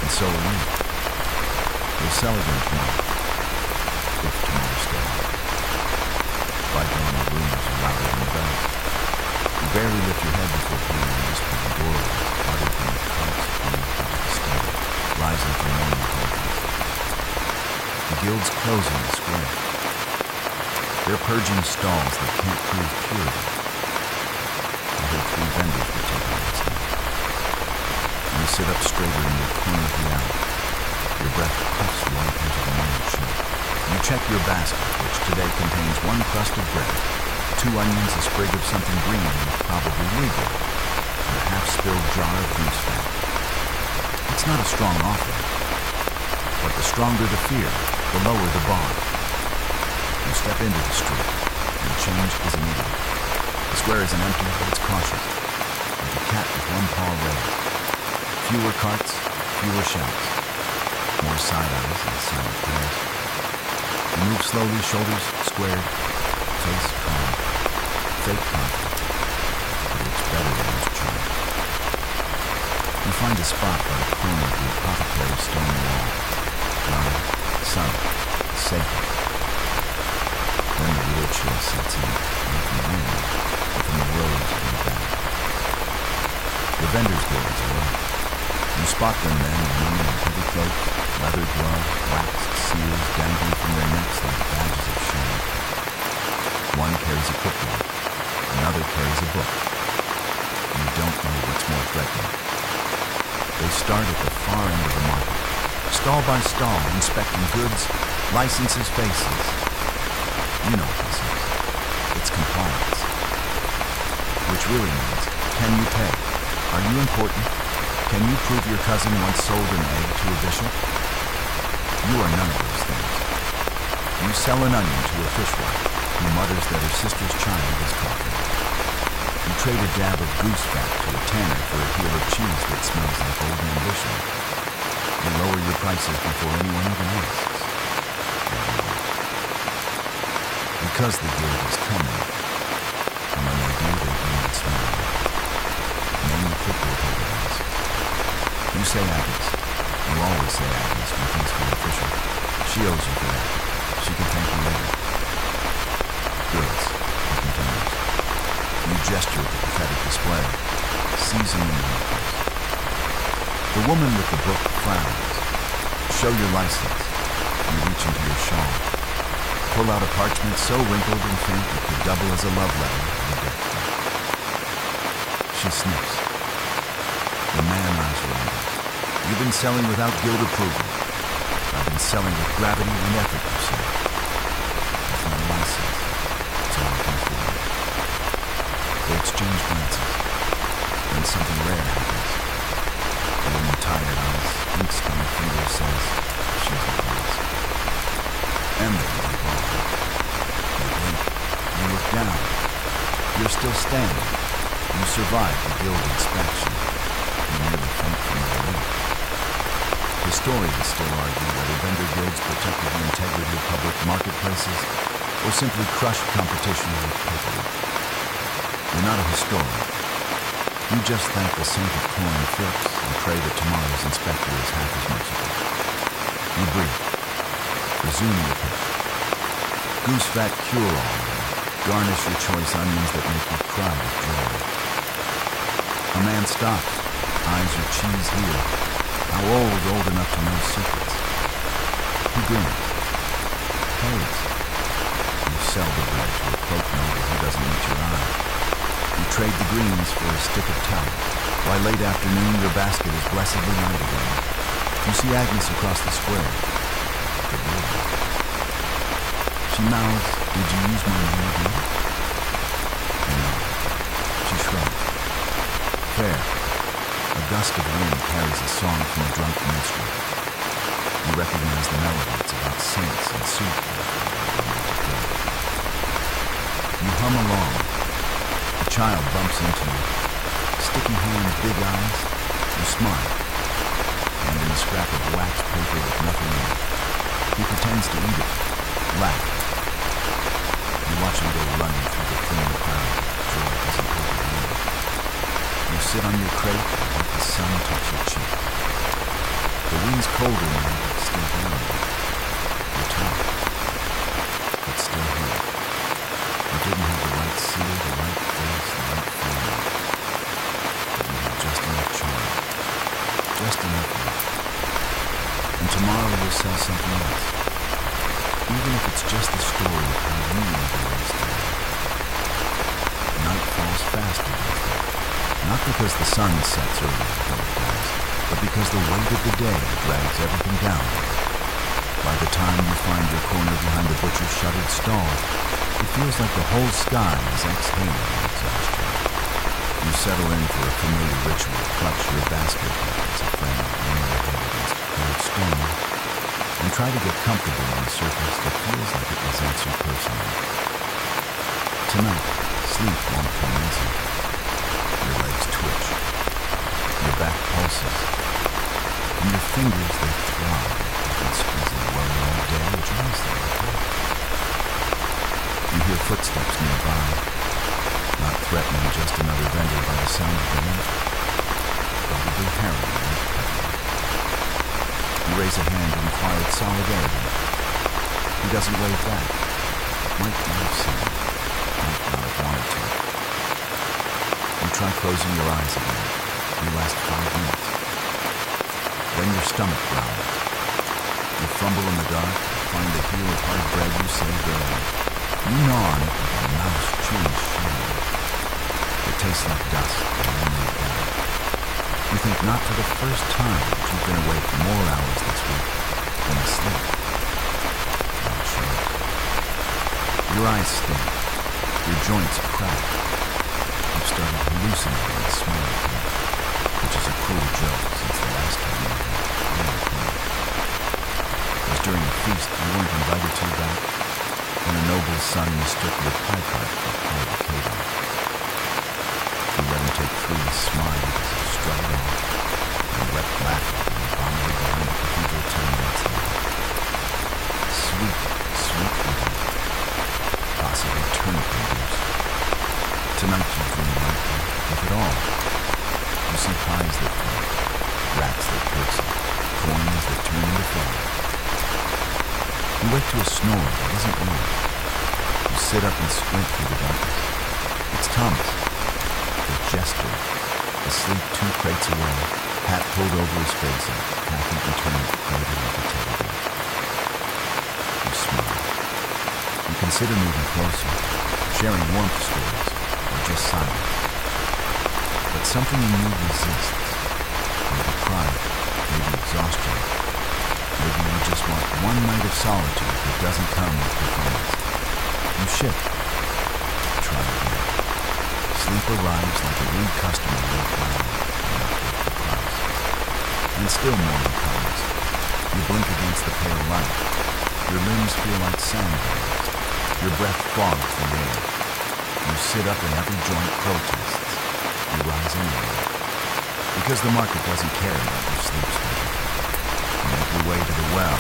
And so are you. You'll sell again tomorrow. If tomorrow still happens. By dawn, the rumors are louder than the bells. You barely lift your head before hearing closing the square. They're purging stalls that can't prove purity. I heard 3 vendors were taken last night. You sit up straighter in your corner of the alley. Your breath puffs white into the morning chill. You check your basket, which today contains 1 crust of bread, 2 onions, a sprig of something green and probably legal, and a half-spilled jar of goose fat. It's not a strong offer, but the stronger the fear, the lower the bar. You step into the street, and change is immediate. The square isn't empty, but it's cautious, like a cat with 1 paw raised. Fewer carts, fewer shouts, more side eyes and silent prayers. You move slowly, shoulders squared, face calm, fake confident. It looks better than most charms. You find a spot by the corner of the apothecary's stone wall. Dry, sunny, sacred. Then the real chill sets in, not from the wind, but from the rose in your back. The vendors' guilds are up. You spot them then, women in heavy cloaks, leather gloves, waxed seals dangling from their necks like badges of shame. One carries a clipboard, another carries a book. You don't know what's more threatening. They start at the far end of the market, stall by stall, inspecting goods, licenses, faces. You know what this is. It's compliance. Which really means, can you pay? Are you important? Can you prove your cousin once sold an egg to a bishop? You are none of those things. You sell an onion to a fishwife who mutters that her sister's child is coughing. You trade a dab of goose fat to a tanner for a heel of cheese that smells like old ambition. You lower your prices before anyone even asks. Because the guild is coming, and when they do, they do not smile. Name the clipboard holder asks. You say Agnes. You always say Agnes when things feel official. She owes you for that. She can thank you later. Goods, he continues. You gesture at the pathetic display. Season in the house. The woman with the book frowns. Show your license. You reach into your shawl. Pull out a parchment so wrinkled and faint it could double as a love letter and a death threat. She sniffs. The man eyes her eyes. You've been selling without guild approval. I've been selling with gravity and effort, you say. With my license, it's all I can afford. They exchange glances. Then something rare happens. The woman, tired eyes, ink-stained finger says, she's at risk. And they blink all. They blink. You look down. You're still standing. You survived the guild inspection. You nearly faint from the relief. Historians still argue whether vendor guilds protected the integrity of public marketplaces or simply crushed competition with paperwork. You're not a historian. You just thank the saint of corn and flips and pray that tomorrow's inspector is half as merciful. You breathe. Resume your pitch. Goose fat cure-all. Garnish your choice onions that make you cry with joy. A man stops, eyes your cheese heel. How old enough to know secrets. He grins. Pays. You sell the bread to a cloak noble who doesn't meet your eye. You trade the greens for a stick of tallow. By late afternoon, your basket is blessedly light again. You see Agnes across the square. The beauty. She mouths, "Did you use my name again?" No. She shrugs. Fair. A gust of wind carries a song from a drunk minstrel. You recognize the melody. It's about saints and soup. You hum along. A child bumps into you. Sticky hands, big eyes. You smile. And in a scrap of wax paper with nothing in it. He pretends to eat it. Laugh. You watch him go running through the thin crowd. Joy doesn't hold your hand. You sit on your crate and let the sun touch your cheek. The wind's colder now, but still down. You're tired, but still here. You didn't have the right seal, the right face, the right feeling. But you had just enough charm. Just enough love. And tomorrow you'll sell something else. even if it's just the story of how you live your race today. Night falls faster these days, not because the sun sets earlier, though it does, but because the weight of the day drags everything down. By the time you find your corner behind the butcher's shuttered stall, it feels like the whole sky is exhaling in exhaustion. You settle in for a familiar ritual, clutch your basket as a friend lean your head against cold stone, and try to get comfortable on a surface that feels like it resents you personally. Tonight, sleep won't come easy. Your legs twitch, your back pulses, and your fingers, they throb. You've been squeezing away all day, which honestly is hard. You hear footsteps nearby, not threatening, just another vendor by the sound of the night. Probably heroin and peddling. You raise a hand in quiet solidarity. He doesn't wave back. Might not have seen it. Might not have wanted to. You try closing your eyes again. You last 5 minutes. Then your stomach growls. You fumble in the dark, find the heel of hard bread you saved earlier. You gnaw on it like a mouse chewing shame. It tastes like dust and then laid down. You think not for the first time that you've been awake more hours this week than asleep. Not sure. Your eyes sting. Your joints crack. You've started hallucinating the smell of meat, which is a cruel joke since the last time you had real meat. It was during a feast you weren't invited to back when a noble son mistook your pie cart for part of the catering. You let him take 3 smiles as he strutted off and wept laughing and vomited behind the cathedral 10 minutes later. Sweet, sweet eating. Possibly turnip-induced. Tonight you dream lightly, if at all. You see pies that float, rats that curtsy, coins that turn into fire. You wake to a snore that isn't yours. You sit up and squint through the darkness. It's Thomas, the jester, asleep 2 crates away, hat pulled over his face and half-eaten turnip cradled like a teddy bear. You smile. You consider moving closer, sharing warmth stories, or just silence. But something in you resists. Maybe pride, maybe exhaustion. Maybe you just want one night of solitude that doesn't come with performance. You shift. Try again. Sleep arrives like a rude customer late round, not worth the price. And still morning comes. You blink against the pale light. Your limbs feel like sandbags. Your breath fogs the air. You sit up and every joint protests. You rise anyway. Because the market doesn't care about your sleep schedule. You make your way to the well.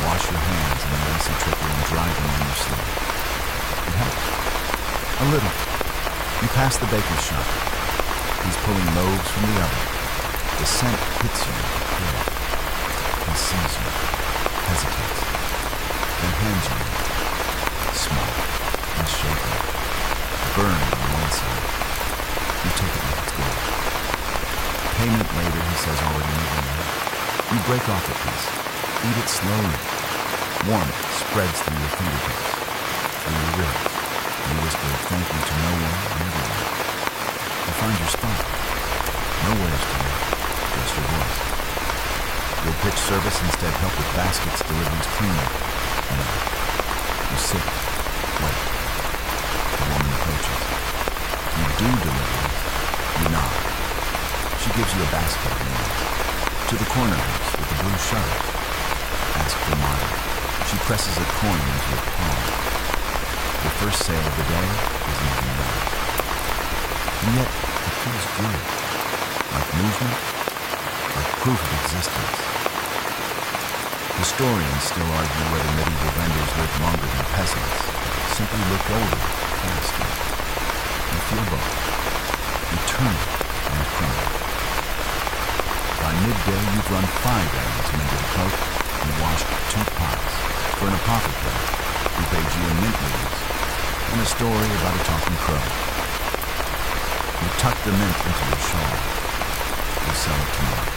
Wash your hands in the icy trickle and dry them on your sleeve. It helps. A little. You pass the baker's shop. He's pulling loaves from the oven. The scent hits you like a prayer. He sees you, hesitates, then hands you one. Small, misshapen, burned on one side. You take it like it's gold. Payment later, he says, already moving in. You break off a piece. Eat it slowly. Warmth spreads through your fingertips, through your ribs. You whisper thank you to no one and everyone. You find your spot. No words today, just your voice. You'll pitch service instead, help with baskets, deliveries, cleaning. And you sit, wait. The woman approaches. You do deliveries. You nod. She gives you a basket of nails. To the corner house with the blue shutters. Ask for Marta. She presses a coin into your palm. The first sale of the day is even yours. And yet, it feels good. Like movement. Like proof of existence. Historians still argue whether medieval vendors lived longer than peasants. Simply looked older, faster. You feel both. Eternal and crumble. By midday, you've run 5 errands, mended a cloak, and washed 2 pots. For an apothecary, who paid you in mint leaves, and a story about a talking crow. You tuck the mint into your shawl. You sell it tomorrow.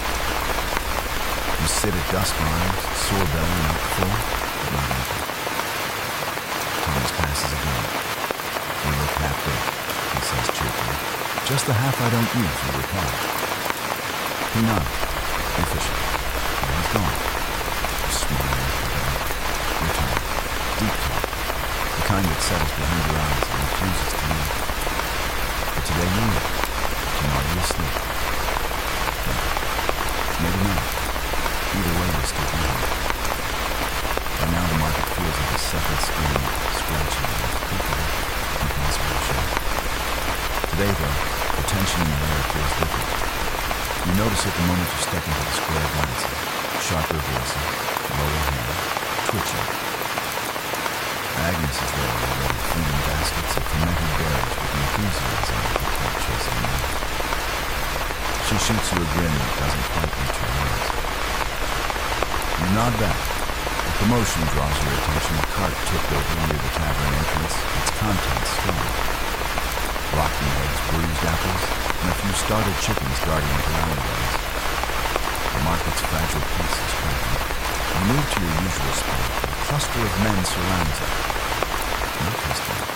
You sit at dusk lines, sore belly, not full, but not empty. eyeglasses again. You look half-dead, he says cheerfully. Just the half I don't use, you reply. He nods, efficient, and he's gone. You smile into the dark. You're tired, deep tired, the kind that settles behind your eyes and refuses to leave. But today you live, tomorrow you sleep. Maybe not. Either way, you'll still be here. By now the market feels like a second skin, scratching and comfortable, impossible to shake. Today, though, the tension in the air feels different. You notice it the moment you step into the square glances, sharper voices, lower hands, twitching. Agnes is there already, flinging baskets of fermented berries with enthusiasm that you can't chase them out. She shoots you a grin that doesn't quite reach her eyes. You nod back. A commotion draws your attention. A cart tipped over near the tavern entrance, its contents strong. Rotten eggs, bruised apples, and a few startled chickens darting into alleyways. The market's fragile peace is cracking. You move to your usual spot, and a cluster of men surrounds it. No customers.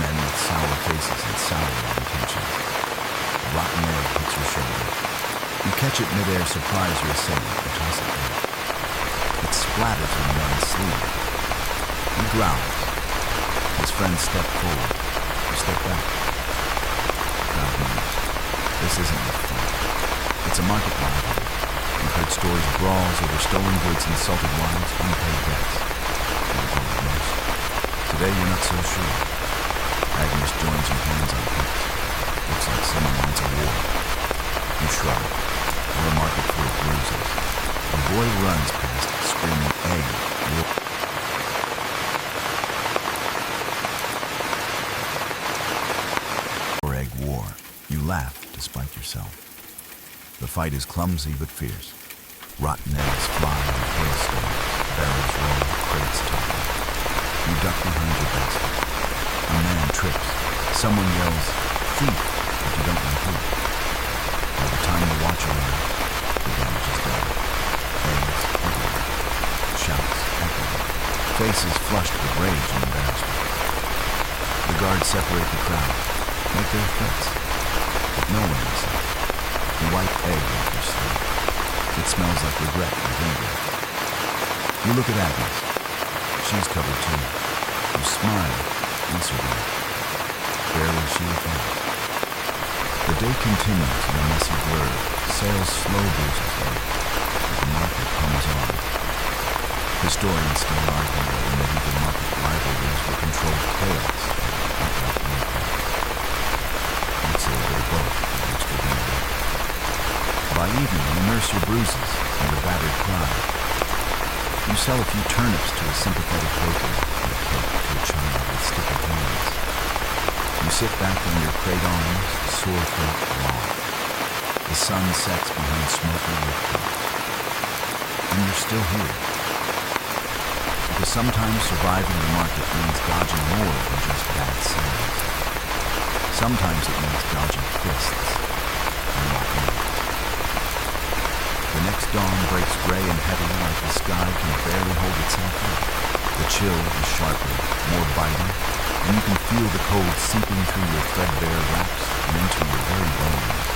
Men with sour faces and sour intentions. A rotten egg hits your shoulder. You catch it midair, surprise your assailant, and toss it back. It splatters on the man's sleeve. He growls. His friends step forward. You step back. The crowd moves. This isn't a fight. It's a market rivalry. You've heard stories of brawls over stolen goods, insulted wives, unpaid debts. You recall it most. Today you're not so sure. Agnes joins you, hands on hips. Looks like someone wants a war. You shrug. Or a market full of bruises. A boy runs past, screaming, "Egg, war." Or egg war. You laugh despite yourself. The fight is clumsy but fierce. Rotten eggs fly in hailstones, barrels roll, crates topple. You duck behind your basket. A man trips. Someone yells, "Thief," but you don't know who. By the time the watch arrives, the damage is done. Eggs everywhere. Shouts echoing. Faces flushed with rage and embarrassment. The guards separate the crowd, make their threats, but no one listens. You wipe egg off your sleeve. It smells like regret and vinegar. You look at Agnes. She's covered too. You smile. You survive. Barely she replies. The day continues in a messy blur. Sales slow bruises egg, but the market hums on. Historians still argue whether medieval market rivalries were controlled chaos or outright warfare. You'd say a bit of both with extra vinegar. By evening, you nurse your bruises and your battered pride. You sell a few turnips to a sympathetic baker and a cake to a child with sticky hands. You sit back on your crate arms, sore throat raw. The sun sets behind smoky rooftops. And you're still here. Because sometimes surviving the market means dodging more than just bad sales. Sometimes it means dodging fists and rotten eggs. The next dawn breaks gray and heavy like the sky can barely hold itself up. The chill is sharper, more biting, and you can feel the cold seeping through your threadbare wraps and into your very bones.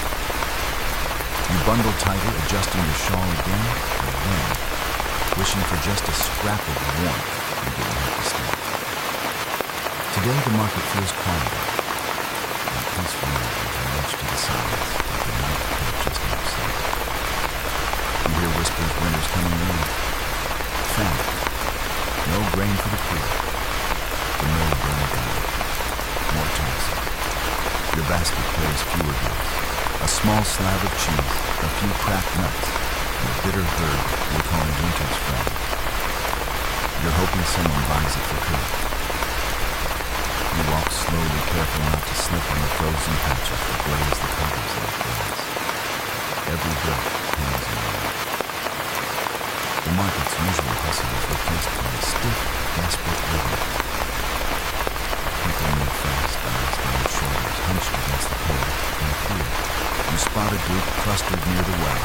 You bundle tighter, adjusting your shawl again and again, wishing for just a scrap of warmth you didn't have to stay. Today the market feels quieter, not peaceful enough to edge to the silence like the night could have just outside. You hear whispers winter's coming early. Famine. No grain for the poor. The mill burned down. More taxes. Your basket carries fewer goods. A small slab of cheese, a few cracked nuts, and a bitter herb you're calling winter's friend. You're hoping someone buys it for good. You walk slowly, careful not to slip on the frozen patches that glaze the cobbles like glass. Every breath hangs in your air. The market's usual hustle is replaced by a stiff, desperate rhythm. People move fast, eyes down shoulders, hunched against the cold, in fear. You spot a group clustered near the well,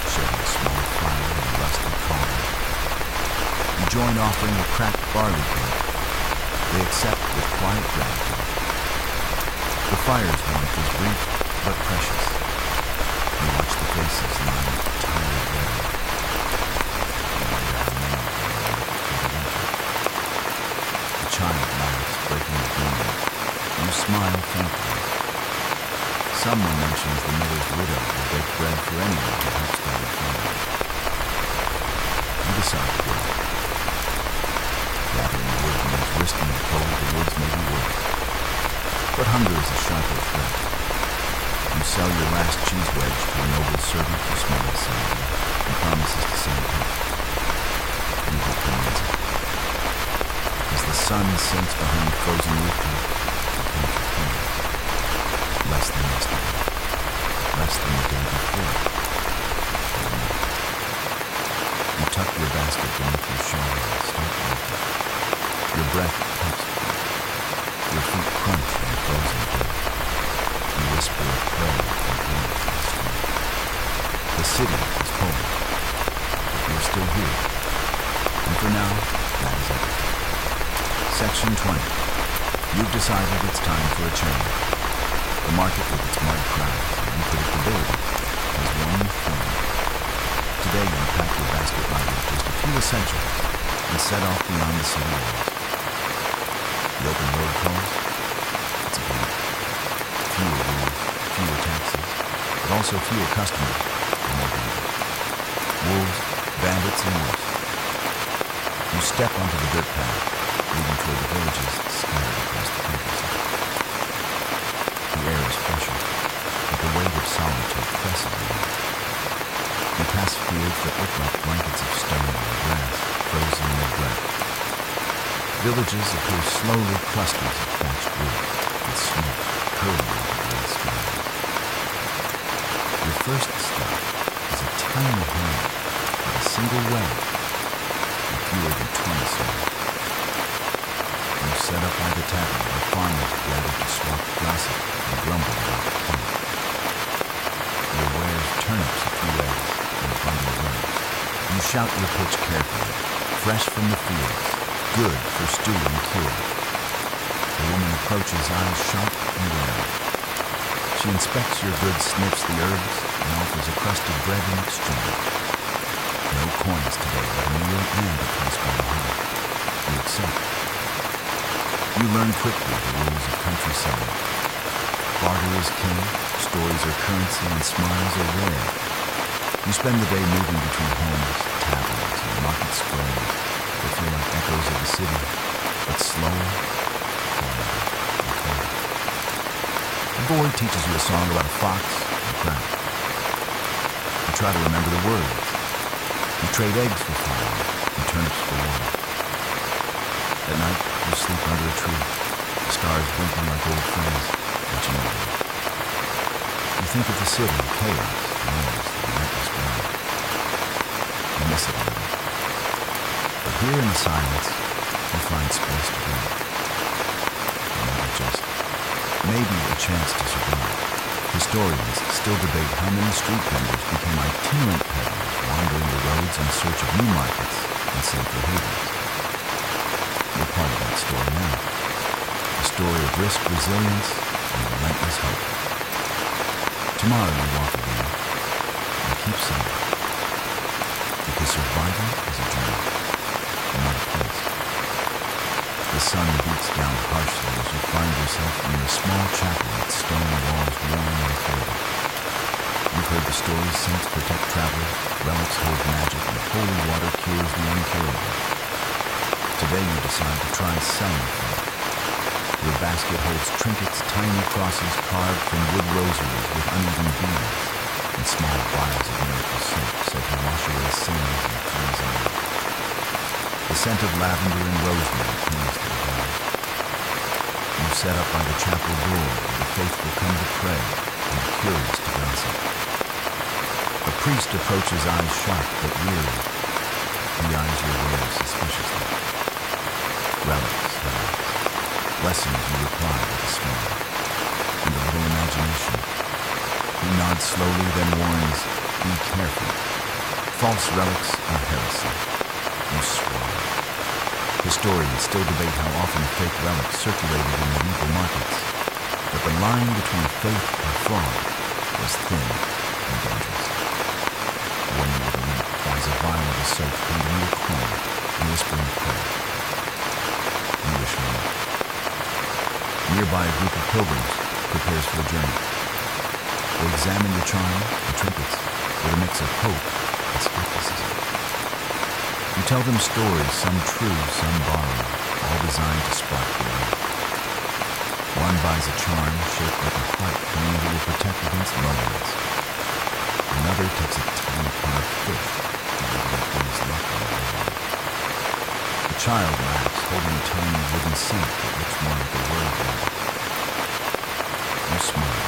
sharing a small fire in a rusty cauldron. You join offering a cracked barley cake. They accept with quiet gratitude. The fire's warmth is brief but precious. You watch the faces lying tired there. You wonder how many of them will make it through the winter. A child laughs, breaking the gloom. You smile faintly. Someone mentions the miller's widow will bake bread for anyone who helps gather flowers. You decide to go. Gathering wood means risking the cold the woods may be worth. But hunger is a sharper threat. You sell your last cheese wedge to a noble servant who smiles sadly and promises to send help. You hope he means it. As the sun sinks behind the frozen rooftop, you count your pennies. Less than yesterday. Less than the day before. Or not. You tuck your basket beneath your shawl and start walking. Your breath puffs free. Your feet crunch in the frozen dirt. You whisper a prayer and breathe to the street. The city is cold, but you're still here. And for now, that is everything. Section 20. You've decided it's time for a change. The market with its mud crowds and unpredictability has one thing. Today you pack your basket light with just a few essentials and set off beyond the city walls. The open road calls? It's a blank. Fewer rules, fewer taxis, but also fewer customers and more danger. Wolves, bandits, and worse. You step onto the dirt path, leading toward the villages scattered across the countryside. The air is fresher, but the weight of solitude presses on you. You pass fields that look like blankets of stone and grass frozen in their breath. Villages appear slowly clusters of thatched roofs with smoke curling over the gray skies. Your first stop is a tiny hamlet with a single well and fewer than 20 souls. You set up by the tavern where farmers gather to swap gossip and grumble about the king. Your wares turnips a few eggs and a bundle of herbs. You shout your pitch carefully, fresh from the fields, good for stew and cure. The woman approaches, eyes sharp and wary. She inspects your goods, sniffs the herbs, and offers a crust of bread in exchange. No coins today, but a meal and a place by the hearth. You accept. You learn quickly the rules of country selling. Barter is king, stories are currency, and smiles are rare. You spend the day moving between homes, taverns, and market squares that feel like echoes of the city, but slower, quiet, and cold. The boy teaches you a song about a fox and a crowd. You try to remember the words. You trade eggs for fire and turnips for water. At night, you sleep under a tree, the stars blinking like old friends, watching over you. You think of the city, chaos, noise, and endless grind. You miss it a little. But here in the silence, you find space to breathe. Maybe a chance to survive. Historians still debate how many street vendors became itinerant peddlers wandering the roads in search of new markets and safer havens. You're part of that story now. A story of risk, resilience, and relentless hope. Tomorrow you walk again and keep saying, because survival is a journey, not a place. The sun beats down harshly as you find yourself near a small chapel with stone walls worn and faded. You've heard the stories saints protect travelers, relics hold magic, and holy water cures the incurable. Today you decide to try selling faith. Your basket holds trinkets, tiny crosses carved from wood rosaries with uneven beads, and small vials of miracle soap said to wash away sins and cleanse air. The scent of lavender and rosemary clings to the bars. You set up by the chapel door where the faithful come to pray and the curious to gossip. A priest approaches, eyes sharp but weary. He eyes your wares suspiciously. Relics, blessings, you reply with a smile and a little imagination. He nods slowly, then warns, be careful. False relics are heresy. You swallow. Historians still debate how often fake relics circulated in medieval markets, but the line between faith and fraud was thin and dangerous. A woman with a limp buys a vial of the soap, handing you a coin and whispering a prayer. You wish her luck. Nearby, a group of pilgrims prepares for the journey. They examine your charm and trinkets with a mix of hope and skepticism. You tell them stories, some true, some borrowed, all designed to spark belief. One buys a charm shaped like a heart, claiming it will protect against loneliness. Another takes a tiny carved fish, believing it brings luck on the road. The child laughs, holding a tiny wooden saint that looks more like a word than it. You smile.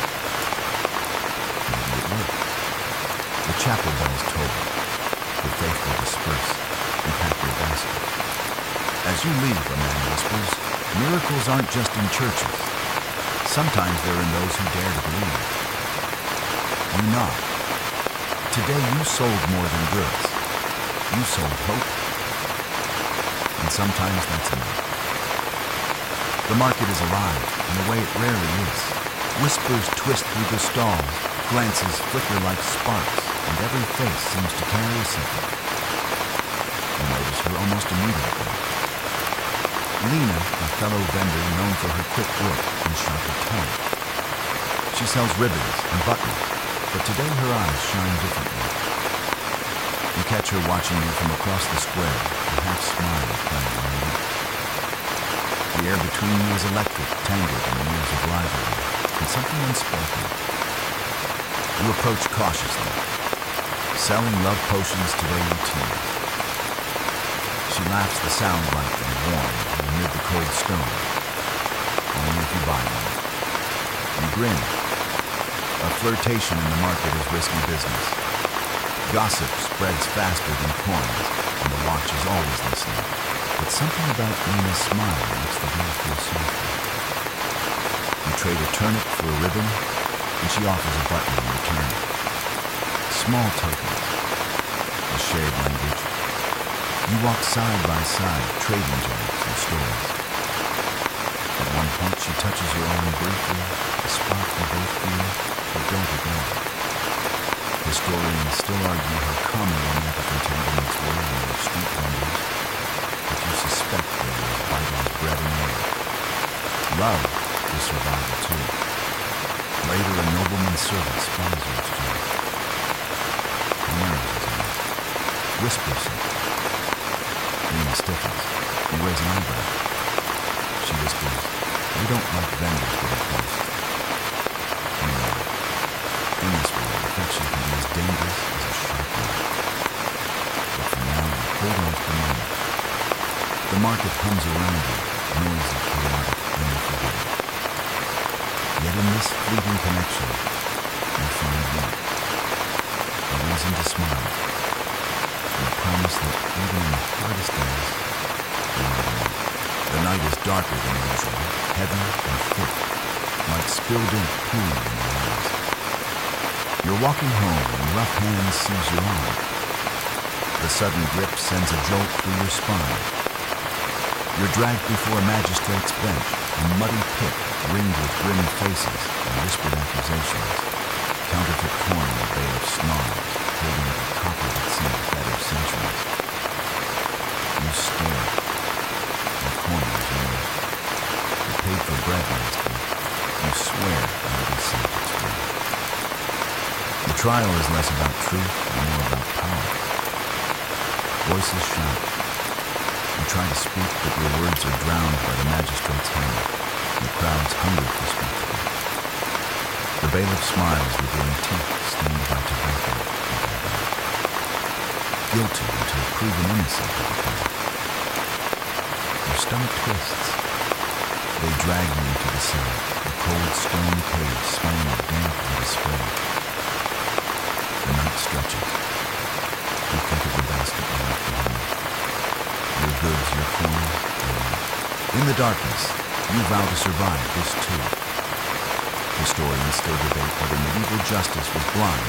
Maybe it works. The chapel bells toll. The faithful disperse and pack your basket. As you leave, a man whispers, miracles aren't just in churches. Sometimes they're in those who dare to believe. You nod. Today you sold more than goods. You sold hope. And sometimes that's enough. The market is alive in a way it rarely is. Whispers twist through the stalls, glances flicker like sparks, and every face seems to carry a secret. You notice her almost immediately. Lena, a fellow vendor known for her quick wit and sharper tongue. She sells ribbons and buttons, but today her eyes shine differently. You catch her watching you from across the square, a half smile playing on her lips. The air between you is electric, tangled in years of rivalry, and something unspoken. You approach cautiously. Selling love potions today you tease. She laughs the sound light and warm amid the cold stone. Only if you buy one. You grin. A flirtation in the market is risky business. Gossip spreads faster than coins, and the watch is always listening. But something about Nina's smile makes the day feel softer. You trade a turnip for a ribbon, and she offers a button in return. Small tokens. A shared language. You walk side by side, trading jobs and stories. At one point, she touches your arm briefly, a spot you both feel, but don't ignore. Historians still argue how common romantic entanglements were among street vendors, but you suspect they were as vital as bread and air. Love is survival too. Later, a nobleman's servant spies your exchange. He narrows his eyes, whispers something. Lena stiffens. You raise an eyebrow. She whispers, "We don't like vendors getting close." You know, in this world, affection can be as dangerous as a sharp knife. But for now, hold on to the moment. The market hums around you, noisy, chaotic, and unforgiving. Yet in this fleeting connection, you find warmth, a reason to smile, and a promise that even in the hardest days, you're not alone. The night is darker than usual, heavy and thick, like spilled ink pooling in your eyes. You're walking home and rough hands seize your arm. The sudden grip sends a jolt through your spine. You're dragged before a magistrate's bench, a muddy pit ringed with grim faces and whispered accusations. Counterfeit coin and bailiff snarls, holding up a copper that seemed better centuries. You stare. The coin is yours. You paid for bread last week. You swear every cent it's worth. The trial is less about truth and more about power. Voices shout. You try to speak, but your words are drowned by the magistrate's hammer, and the crowd's hunger for spectacle. The bailiff smiles, revealing teeth stained by tobacco and agony. Guilty until proven innocent of the crime. Your stomach twists. They drag you into the cell, a cold stone cage smelling of damp and despair. The night stretches. You think of the basket you left behind. Your goods, your coin, your life. In the darkness, you vow to survive this too. Historians still debate whether medieval justice was blind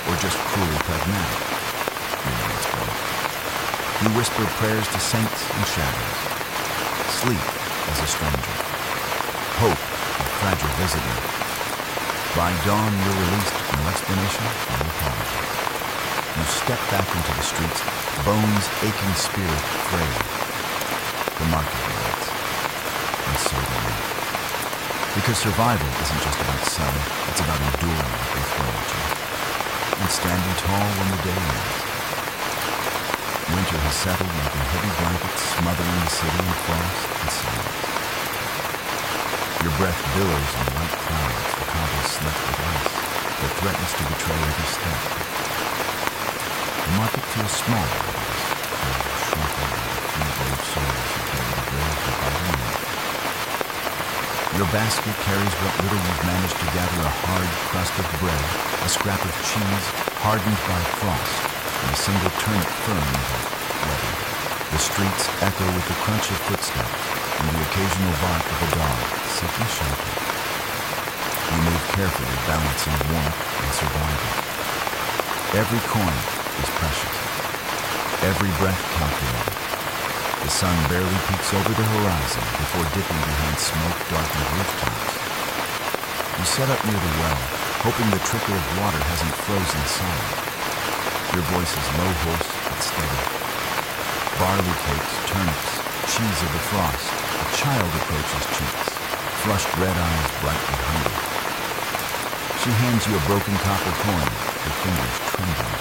or just cruelly pragmatic. You know it's both. You whisper prayers to saints and shadows. Sleep is a stranger. Hope, a fragile visitor. By dawn, you're released, no explanation, no apology. You step back into the streets, bones aching, spirit frayed. The market awaits, and so do you. Because survival isn't just about selling, it's about enduring what they throw at you, and standing tall when the day ends. Winter has settled like a heavy blanket, smothering the city in frost and silence. Your breath billows in white clouds, the cobbles slick with ice that threatens to betray every step. The market feels small, cold, shrunken by the few brave souls who carry the grave for fighting men. Your basket carries what little you've managed to gather: a hard crust of bread, a scrap of cheese hardened by frost, and a single turnip fern without weather. The streets echo with the crunch of footsteps and the occasional bark of a dog seeking shelter. You move carefully, balancing warmth and survival. Every coin is precious, every breath calculated. The sun barely peeks over the horizon before dipping behind smoke-darkened rooftops. You set up near the well, hoping the trickle of water hasn't frozen solid. Your voice is low, hoarse, but steady. Barley cakes, turnips, cheese of the frost. A child approaches cheeks, flushed red eyes bright with hunger. She hands you a broken copper coin, her fingers trembling.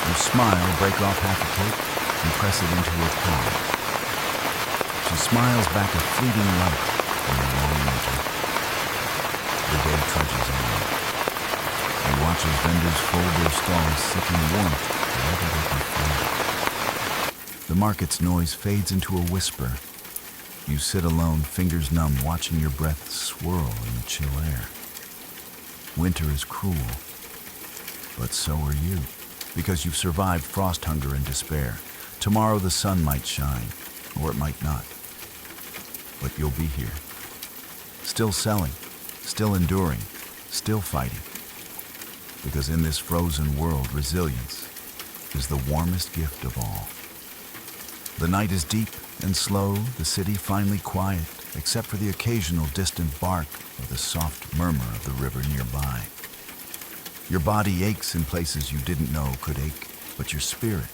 You smile, break off half a cake, and press it into her palm. She smiles back, a fleeting light in the long winter. The day trudges on. You watch as vendors fold their stalls, seeking warmth wherever they can find it. The market's noise fades into a whisper. You sit alone, fingers numb, watching your breath swirl in the chill air. Winter is cruel, but so are you, because you've survived frost, hunger, and despair. Tomorrow the sun might shine, or it might not. But you'll be here, still selling, still enduring, still fighting. Because in this frozen world, resilience is the warmest gift of all. The night is deep and slow, the city finally quiet, except for the occasional distant bark or the soft murmur of the river nearby. Your body aches in places you didn't know could ache, but your spirit,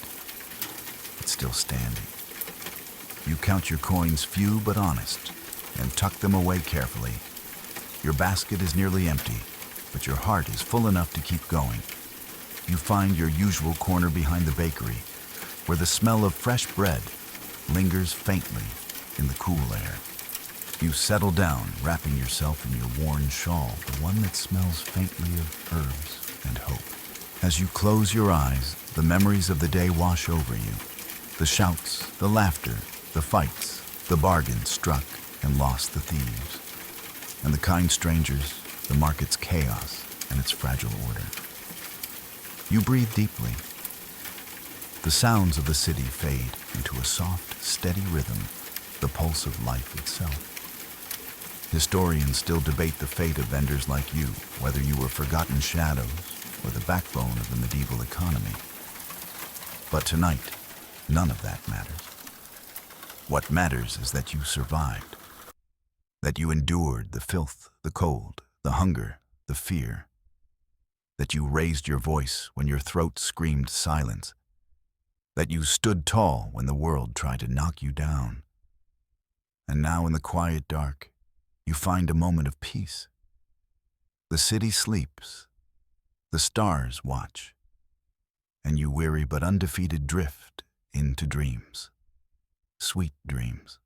it's still standing. You count your coins, few but honest, and tuck them away carefully. Your basket is nearly empty, but your heart is full enough to keep going. You find your usual corner behind the bakery, where the smell of fresh bread lingers faintly in the cool air. You settle down, wrapping yourself in your worn shawl, the one that smells faintly of herbs and hope. As you close your eyes, the memories of the day wash over you. The shouts, the laughter, the fights, the bargains struck and lost the thieves, and the kind strangers, the market's chaos and its fragile order. You breathe deeply. The sounds of the city fade into a soft, steady rhythm, the pulse of life itself. Historians still debate the fate of vendors like you, whether you were forgotten shadows or the backbone of the medieval economy. But tonight, none of that matters. What matters is that you survived, that you endured the filth, the cold, the hunger, the fear, that you raised your voice when your throat screamed silence, that you stood tall when the world tried to knock you down. And now in the quiet dark, you find a moment of peace. The city sleeps, the stars watch, and you weary but undefeated drift into dreams, sweet dreams.